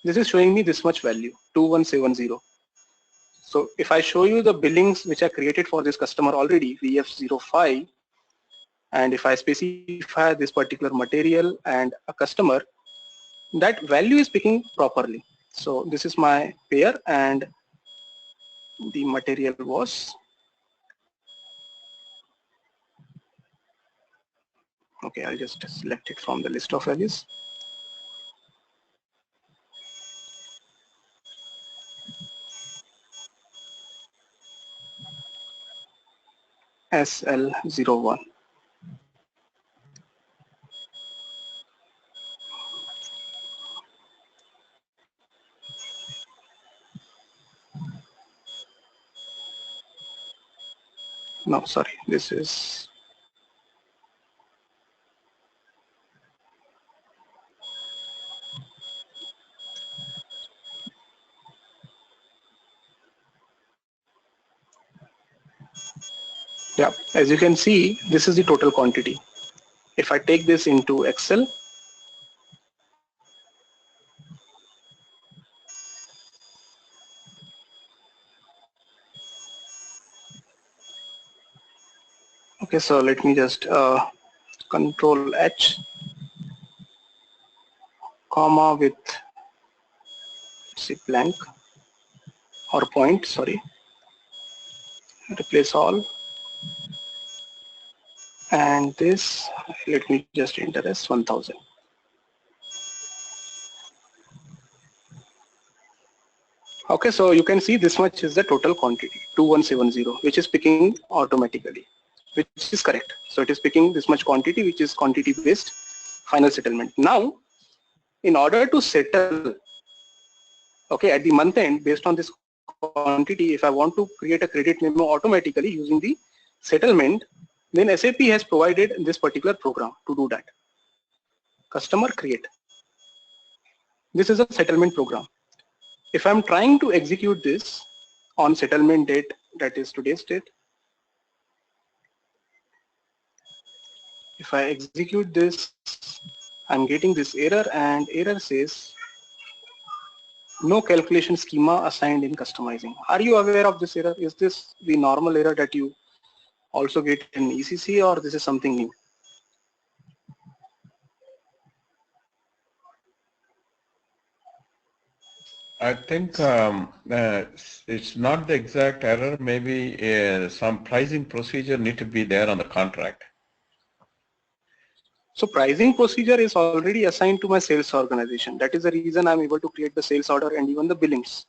this is showing me this much value, 2170. So if I show you the billings which are created for this customer already, VF05, and if I specify this particular material and a customer, that value is picking properly. So this is my pair, and the material was, okay, I'll just select it from the list of values. SL01. No, sorry, this is, yeah, as you can see, this is the total quantity. If I take this into Excel, okay, so let me just Control H, comma with, say, blank or point, sorry, replace all, and this, let me just enter as 1000. Okay, so you can see this much is the total quantity, 2170, which is picking automatically, which is correct. So it is picking this much quantity, which is quantity based final settlement. Now, in order to settle, okay, at the month end, based on this quantity, if I want to create a credit memo automatically using the settlement, then SAP has provided this particular program to do that. Customer create. This is a settlement program. If I'm trying to execute this on settlement date, that is today's date, if I execute this, I'm getting this error, and error says no calculation schema assigned in customizing. Are you aware of this error? Is this the normal error that you also get in ECC, or this is something new? I think it's not the exact error. Maybe some pricing procedure need to be there on the contract. So pricing procedure is already assigned to my sales organization. That is the reason I'm able to create the sales order and even the billings.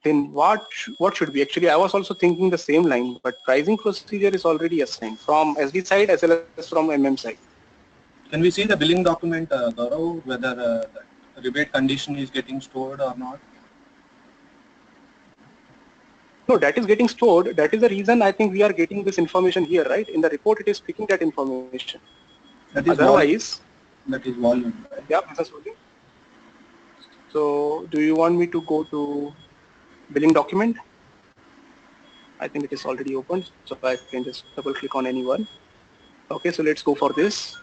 Then what should be? Actually, I was also thinking the same line, but pricing procedure is already assigned from SD side as well as from MM side. Can we see the billing document, Gaurav, whether the rebate condition is getting stored or not? No, that is getting stored. That is the reason I think we are getting this information here, right? In the report, it is picking that information. That is Otherwise, volume. That is volume, right? yeah, business volume. So do you want me to go to billing document? I think it is already open, so I can just double click on any one. Okay, so let's go for this.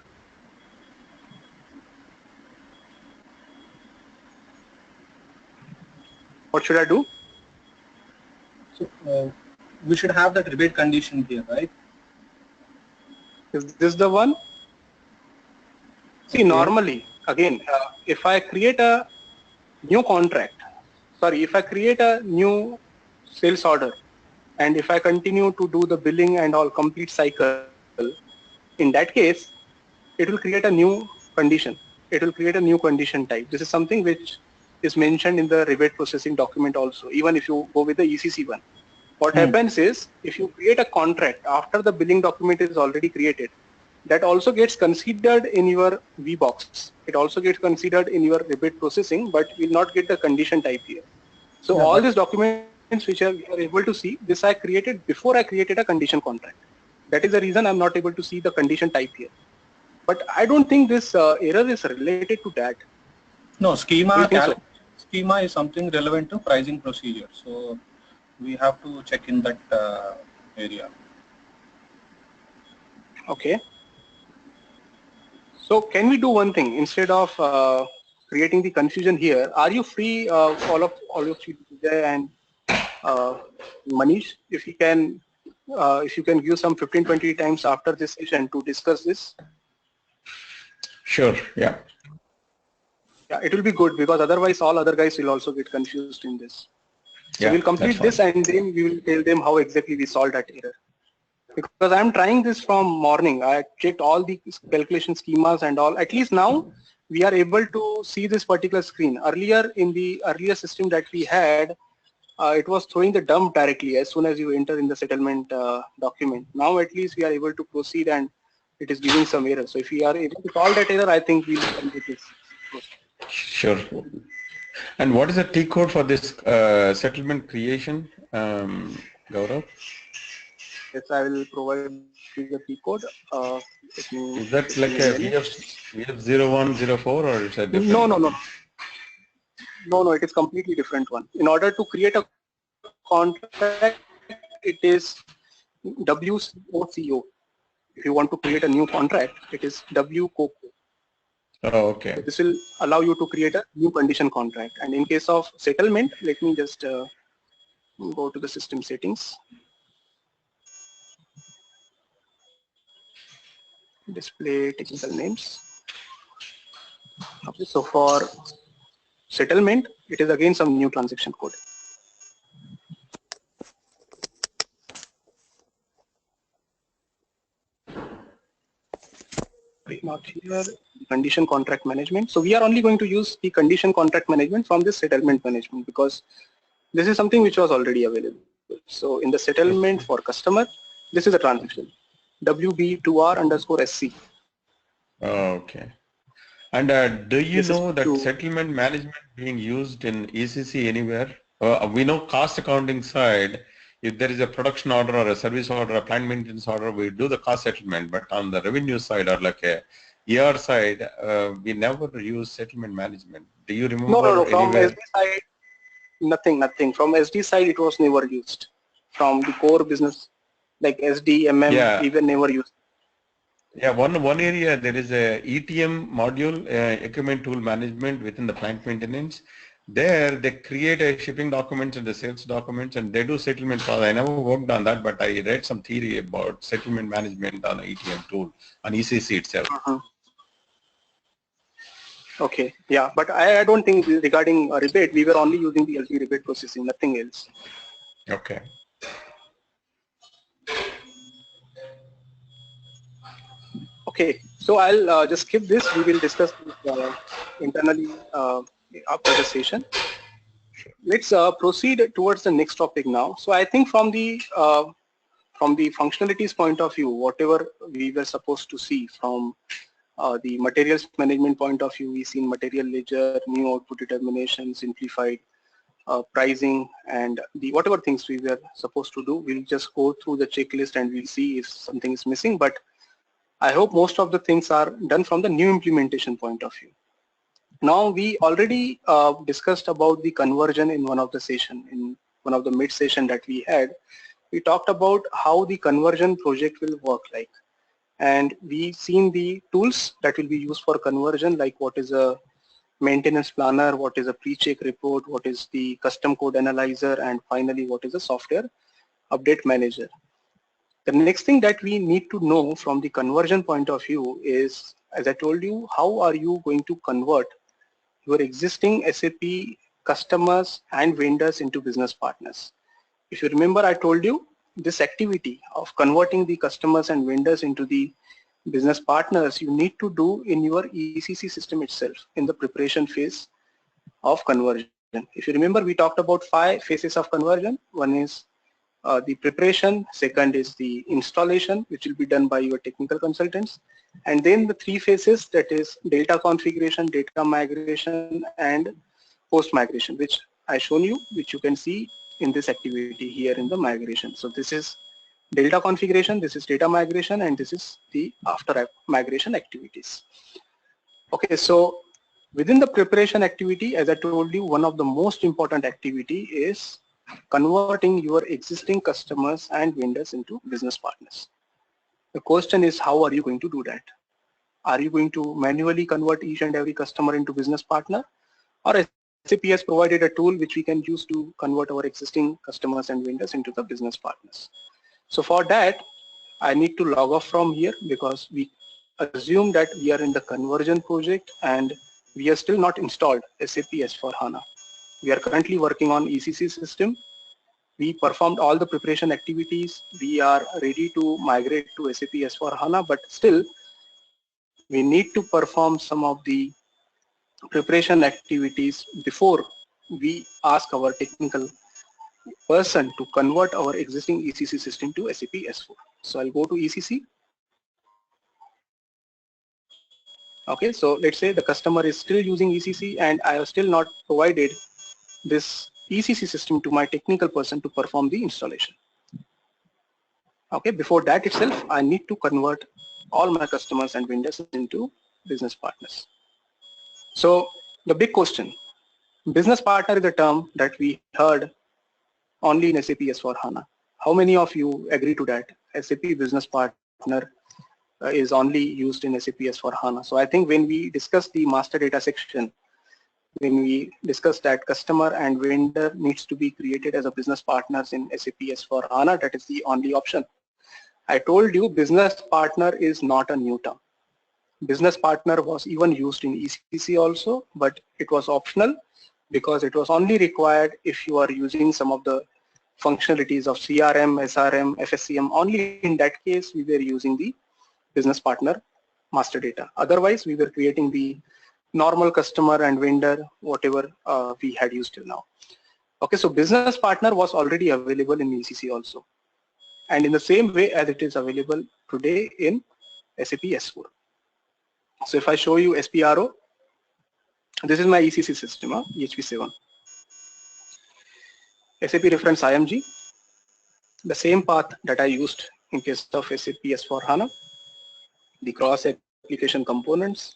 What should I do? So we should have that rebate condition here, right? Is this the one? See, Okay. normally, again, if I create a new contract, sorry, if I create a new sales order, and if I continue to do the billing and all complete cycle, in that case, it will create a new condition. It will create a new condition type. This is something which is mentioned in the rebate processing document also, even if you go with the ECC one. What happens is, if you create a contract after the billing document is already created, that also gets considered in your VBox. It also gets considered in your rebate processing, but you will not get the condition type here. So Yeah, all these documents which we are able to see, this I created before I created a condition contract. That is the reason I'm not able to see the condition type here. But I don't think this error is related to that. no, Do you think so? schema is something relevant to pricing procedure. So we have to check in that area. Okay. So can we do one thing instead of creating the confusion here. Are you free, all of you, Vijay and Manish, if you can give some 15-20 times after this session to discuss this? Sure. Yeah. Yeah, it will be good because otherwise all other guys will also get confused in this. So Yeah, we'll complete this fine. and then we will tell them how exactly we solved that error. Because I'm trying this from morning. I checked all the calculation schemas and all. At least now we are able to see this particular screen. Earlier in the earlier system that we had, it was throwing the dump directly as soon as you enter in the settlement document. Now at least we are able to proceed and it is giving some error. So if we are able to solve that error, I think we will complete this process. Sure. And what is the T code for this settlement creation, Gaurav? Yes, I will provide you the T code. Is that like a VF0104 or is it a different No, one? no, it is completely different one. In order to create a contract, it is WCO. If you want to create a new contract, it is WCO. Oh, okay. So this will allow you to create a new condition contract. And in case of settlement, let me just go to the system settings. Display technical names. Okay, so for settlement, it is again some new transaction code. Not here, condition contract management. So we are only going to use the condition contract management from this settlement management because this is something which was already available. So in the settlement for customer, this is a transaction, WB2R_SC. Okay. And do you This is know that to, settlement management being used in ECC anywhere? We know cost accounting side, if there is a production order or a service order, a plant maintenance order, we do the cost settlement. But on the revenue side or like a ER side, we never use settlement management. Do you remember no, from anywhere? SD side, nothing. From SD side, it was never used. From the core business, like SD, MM, Yeah. even never used. Yeah, one area there is a ETM module, equipment tool management within the plant maintenance. There they create a shipping documents and the sales documents and they do settlement process. I never worked on that, but I read some theory about settlement management on ETM tool on ECC itself. Okay, yeah, but I don't think regarding rebate, we were only using the LT rebate processing, nothing else. Okay. Okay, so I'll just skip this. We will discuss this, internally after the session. Let's proceed towards the next topic now. So I think from the functionalities point of view, whatever we were supposed to see from the materials management point of view, we seen material ledger, new output determination, simplified pricing, and the whatever things we were supposed to do. We'll just go through the checklist and we'll see if something is missing. But I hope most of the things are done from the new implementation point of view. Now we already discussed about the conversion in one of the session, in one of the mid session that we had. We talked about how the conversion project will work like. And we've seen the tools that will be used for conversion, like what is a maintenance planner, what is a pre-check report, what is the custom code analyzer, and finally what is a software update manager. The next thing that we need to know from the conversion point of view is, as I told you, how are you going to convert your existing SAP customers and vendors into business partners? If you remember, I told you this activity of converting the customers and vendors into the business partners, you need to do in your ECC system itself in the preparation phase of conversion. If you remember, we talked about 5 phases of conversion. One is the preparation, second is the installation, which will be done by your technical consultants, and then the 3 phases, that is data configuration, data migration, and post migration, which I shown you, which you can see in this activity here in the migration. So this is data configuration, this is data migration, and this is the after migration activities. Okay, so within the preparation activity, as I told you, one of the most important activity is converting your existing customers and vendors into business partners. The question is, how are you going to do that? Are you going to manually convert each and every customer into business partner, or SAP has provided a tool which we can use to convert our existing customers and vendors into the business partners. So for that, I need to log off from here because we assume that we are in the conversion project and we are still not installed SAP S4HANA. We are currently working on ECC system. We performed all the preparation activities. We are ready to migrate to SAP S4HANA, but still we need to perform some of the preparation activities before we ask our technical person to convert our existing ECC system to SAP S4. So I'll go to ECC. Okay, so let's say the customer is still using ECC and I have still not provided this ECC system to my technical person to perform the installation. Okay, before that itself, I need to convert all my customers and vendors into business partners. So the big question, business partner is a term that we heard only in SAP S4HANA. How many of you agree to that? SAP business partner is only used in SAP S4HANA. So I think when we discuss the master data section, when we discuss that customer and vendor needs to be created as a business partners in SAP S4HANA, that is the only option. I told you business partner is not a new term. Business partner was even used in ECC also, but it was optional because it was only required if you are using some of the functionalities of CRM, SRM, FSCM. Only in that case we were using the business partner master data. Otherwise we were creating the normal customer and vendor, whatever we had used till now. Okay, so business partner was already available in ECC also, and in the same way as it is available today in SAP S4. So if I show you SPRO, this is my ECC system, EHP7. SAP reference IMG, the same path that I used in case of SAP S4HANA, the cross application components.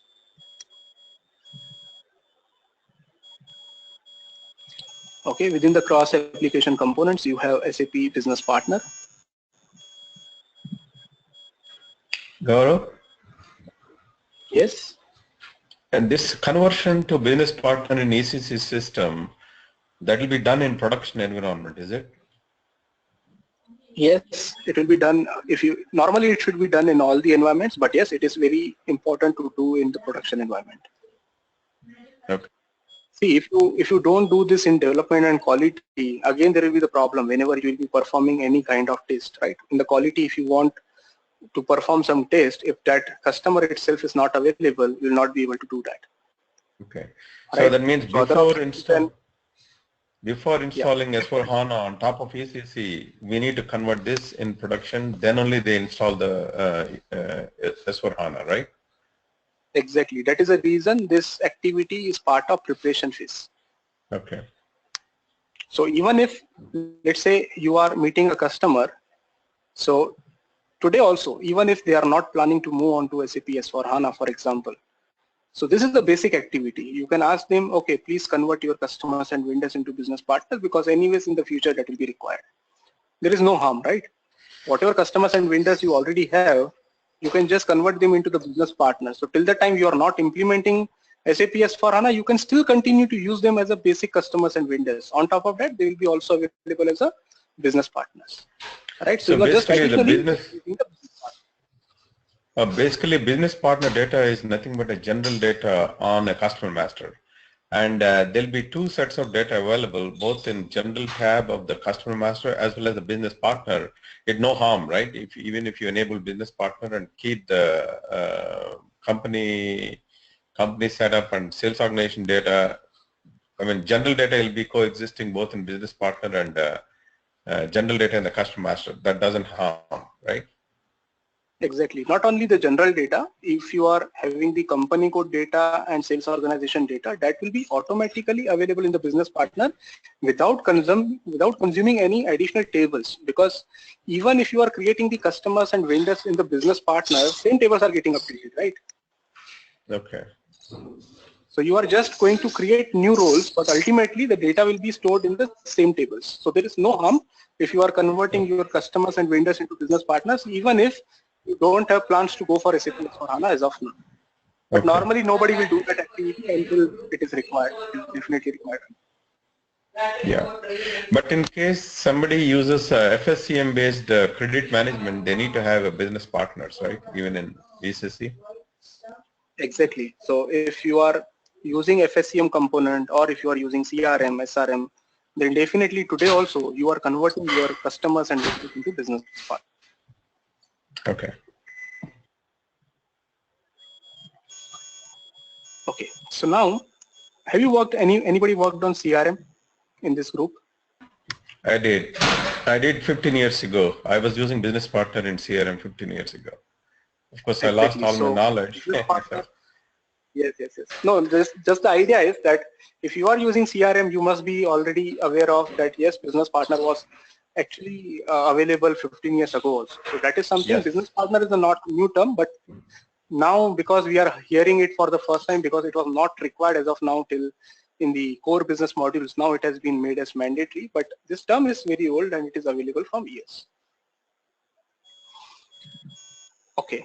Okay, within the cross application components, you have SAP business partner. Gaurav? Yes. And this conversion to business partner in ECC system, that will be done in production environment, is it? Yes, it will be done. Normally it should be done in all the environments, but yes, it is very important to do in the production environment. Okay. See, if you don't do this in development and quality, again there will be the problem whenever you will be performing any kind of test, right? In the quality, if you want to perform some test, if that customer itself is not available, you will not be able to do that. Okay. Right? So that means before installing Yeah. S4HANA on top of ECC, we need to convert this in production, then only they install the S4HANA, right? Exactly. That is the reason this activity is part of preparation phase. Okay. So even if, let's say you are meeting a customer, so today also, even if they are not planning to move on to SAP S4HANA, for example, so this is the basic activity. You can ask them, okay, please convert your customers and vendors into business partners, because anyways in the future that will be required. There is no harm, right? Whatever customers and vendors you already have, you can just convert them into the business partners. So till the time you are not implementing SAP S4HANA, you can still continue to use them as a basic customers and vendors. On top of that, they will be also available as a business partners. Right? So you are just additionally basically business partner data is nothing but a general data on a customer master. And there'll be two sets of data available, both in general tab of the customer master as well as the business partner. It's no harm, right? Even if you enable business partner and keep the company setup and sales organization data, I mean, general data will be coexisting both in business partner and general data in the customer master. That doesn't harm, right? Exactly. Not only the general data, if you are having the company code data and sales organization data, that will be automatically available in the business partner without consuming any additional tables. Because even if you are creating the customers and vendors in the business partner, same tables are getting updated, right? Okay. So you are just going to create new roles, but ultimately the data will be stored in the same tables. So there is no harm if you are converting your customers and vendors into business partners, even if you don't have plans to go for SAP S4HANA as of now. But Okay. normally nobody will do that activity until it is required. It is definitely required. Yeah. But in case somebody uses FSCM based credit management, they need to have a business partners, right? Even in BCC. Exactly. So if you are using FSCM component or if you are using CRM, SRM, then definitely today also you are converting your customers and vendors into business partners. Okay. Okay. So now, have you worked anybody worked on CRM in this group? I did. I did 15 years ago. I was using business partner in CRM 15 years ago. Of course, I lost Exactly. all my So knowledge. business partner. Yes. No, just the idea is that if you are using CRM, you must be already aware of that. Yes, business partner was actually available 15 years ago also. So that is something. Yes. Business partner is a not new term, but now because we are hearing it for the first time because it was not required as of now till in the core business modules. Now it has been made as mandatory, but this term is very old and it is available from years. Okay.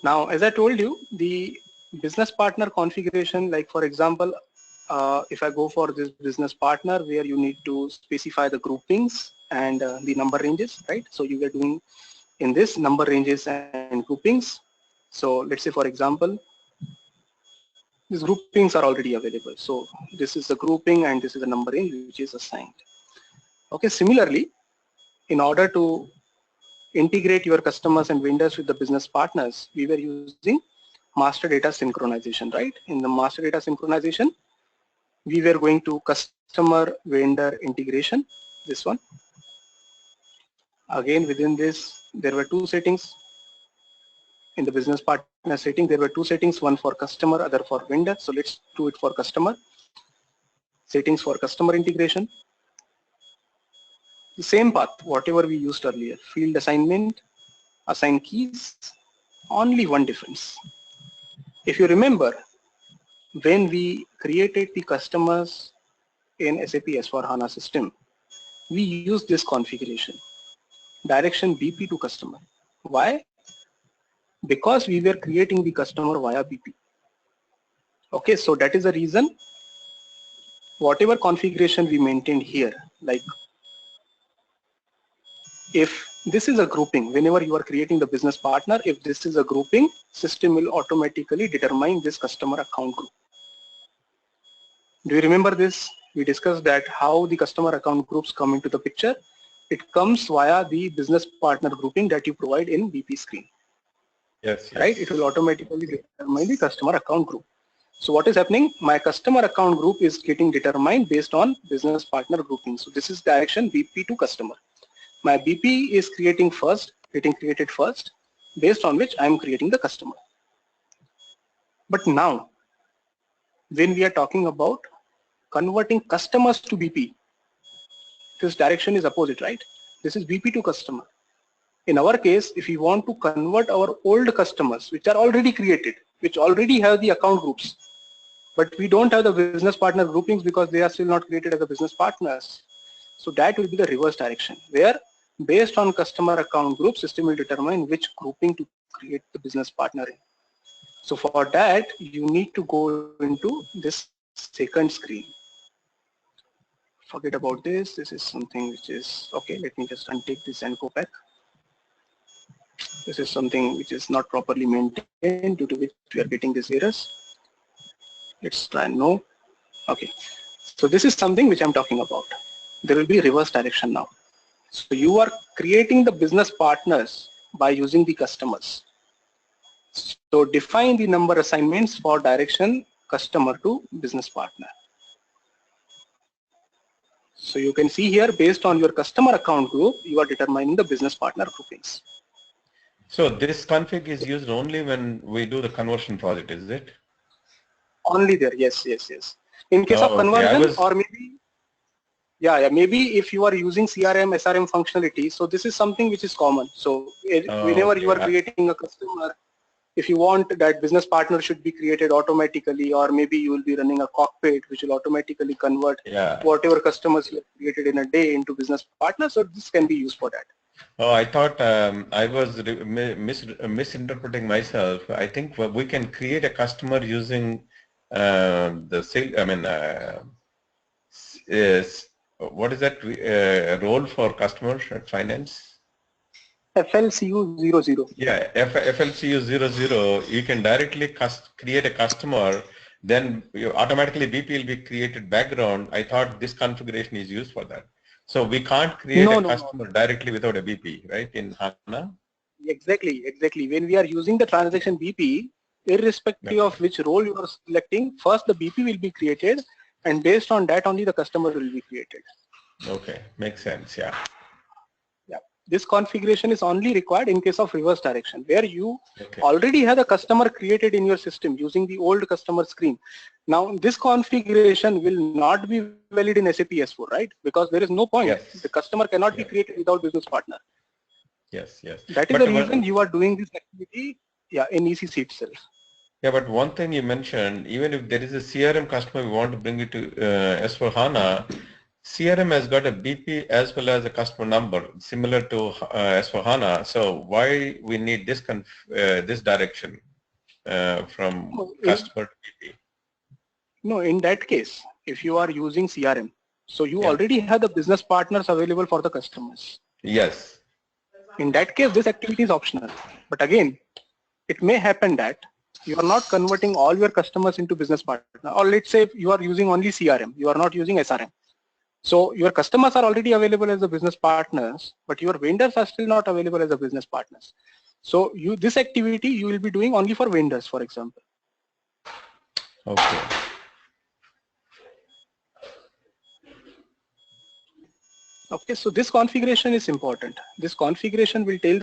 Now, as I told you, the business partner configuration, like for example, if I go for this business partner where you need to specify the groupings and the number ranges, right? So you are doing in this number ranges and groupings. So let's say for example, these groupings are already available. So this is the grouping and this is the number range which is assigned. Okay, similarly, in order to integrate your customers and vendors with the business partners, we were using master data synchronization, right? In the master data synchronization, we were going to customer vendor integration, this one. Again, within this, there were two settings. In the business partner setting, there were two settings, one for customer, other for vendor. So let's do it for customer. Settings for customer integration. The same path, whatever we used earlier, field assignment, assign keys, only one difference. If you remember, when we created the customers in SAP S4HANA system, we used this configuration, direction BP to customer. Why? Because we were creating the customer via BP. Okay, so that is the reason whatever configuration we maintained here, like if this is a grouping, whenever you are creating the business partner, if this is a grouping, system will automatically determine this customer account group. Do you remember this? We discussed that how the customer account groups come into the picture. It comes via the business partner grouping that you provide in BP screen. Yes. Right? It will automatically determine the customer account group. So what is happening? My customer account group is getting determined based on business partner grouping. So this is direction BP to customer. My BP is getting created first, based on which I am creating the customer. But now, when we are talking about converting customers to BP, this direction is opposite, right? This is BP to customer. In our case, if we want to convert our old customers, which are already created, which already have the account groups, but we don't have the business partner groupings because they are still not created as the business partners. So that will be the reverse direction, where based on customer account group, system will determine which grouping to create the business partner in. So for that, you need to go into this second screen. Forget about this. This is something which is, okay, let me just untake this and go back. This is something which is not properly maintained, due to which we are getting these errors. Let's try no. Okay. So this is something which I'm talking about. There will be reverse direction now. So you are creating the business partners by using the customers. So define the number assignments for direction customer to business partner. So you can see here, based on your customer account group, you are determining the business partner groupings. So this config is used only when we do the conversion project, is it? Only there, yes. In case of conversion, or maybe, maybe if you are using CRM, SRM functionality, so this is something which is common. So whenever you are creating a customer, if you want that business partner should be created automatically, or maybe you will be running a cockpit which will automatically convert whatever customers you have created in a day into business partners, so this can be used for that. Oh, I thought I was misinterpreting myself. I think we can create a customer using the sale. I mean, is what is that role for customer at finance? FLCU00. Yeah, FLCU00. You can directly create a customer. Then you automatically BP will be created background. I thought this configuration is used for that. So we can't create a No. customer directly without a BP, right? In HANA. Exactly. When we are using the transaction BP, irrespective of which role you are selecting, first the BP will be created, and based on that only the customer will be created. Okay, makes sense. Yeah. Yeah. This configuration is only required in case of reverse direction, where you Okay. already have a customer created in your system using the old customer screen. Now this configuration will not be valid in SAP S4, right? Because there is no point. Yes. The customer cannot be Yes. created without business partner. Yes. That is But the reason you are doing this activity, in ECC itself. yeah, but one thing you mentioned, even if there is a CRM customer, we want to bring it to S4HANA, CRM has got a BP as well as a customer number similar to S4HANA. So why we need this this direction from customer to BP? No, in that case, if you are using CRM, so you Yeah. already have the business partners available for the customers. Yes. In that case, this activity is optional. But again, it may happen that you are not converting all your customers into business partner, or let's say you are using only CRM, you are not using SRM. So your customers are already available as the business partners, but your vendors are still not available as the business partners. So this activity you will be doing only for vendors, for example. Okay. Okay, so this configuration is important. This configuration will tell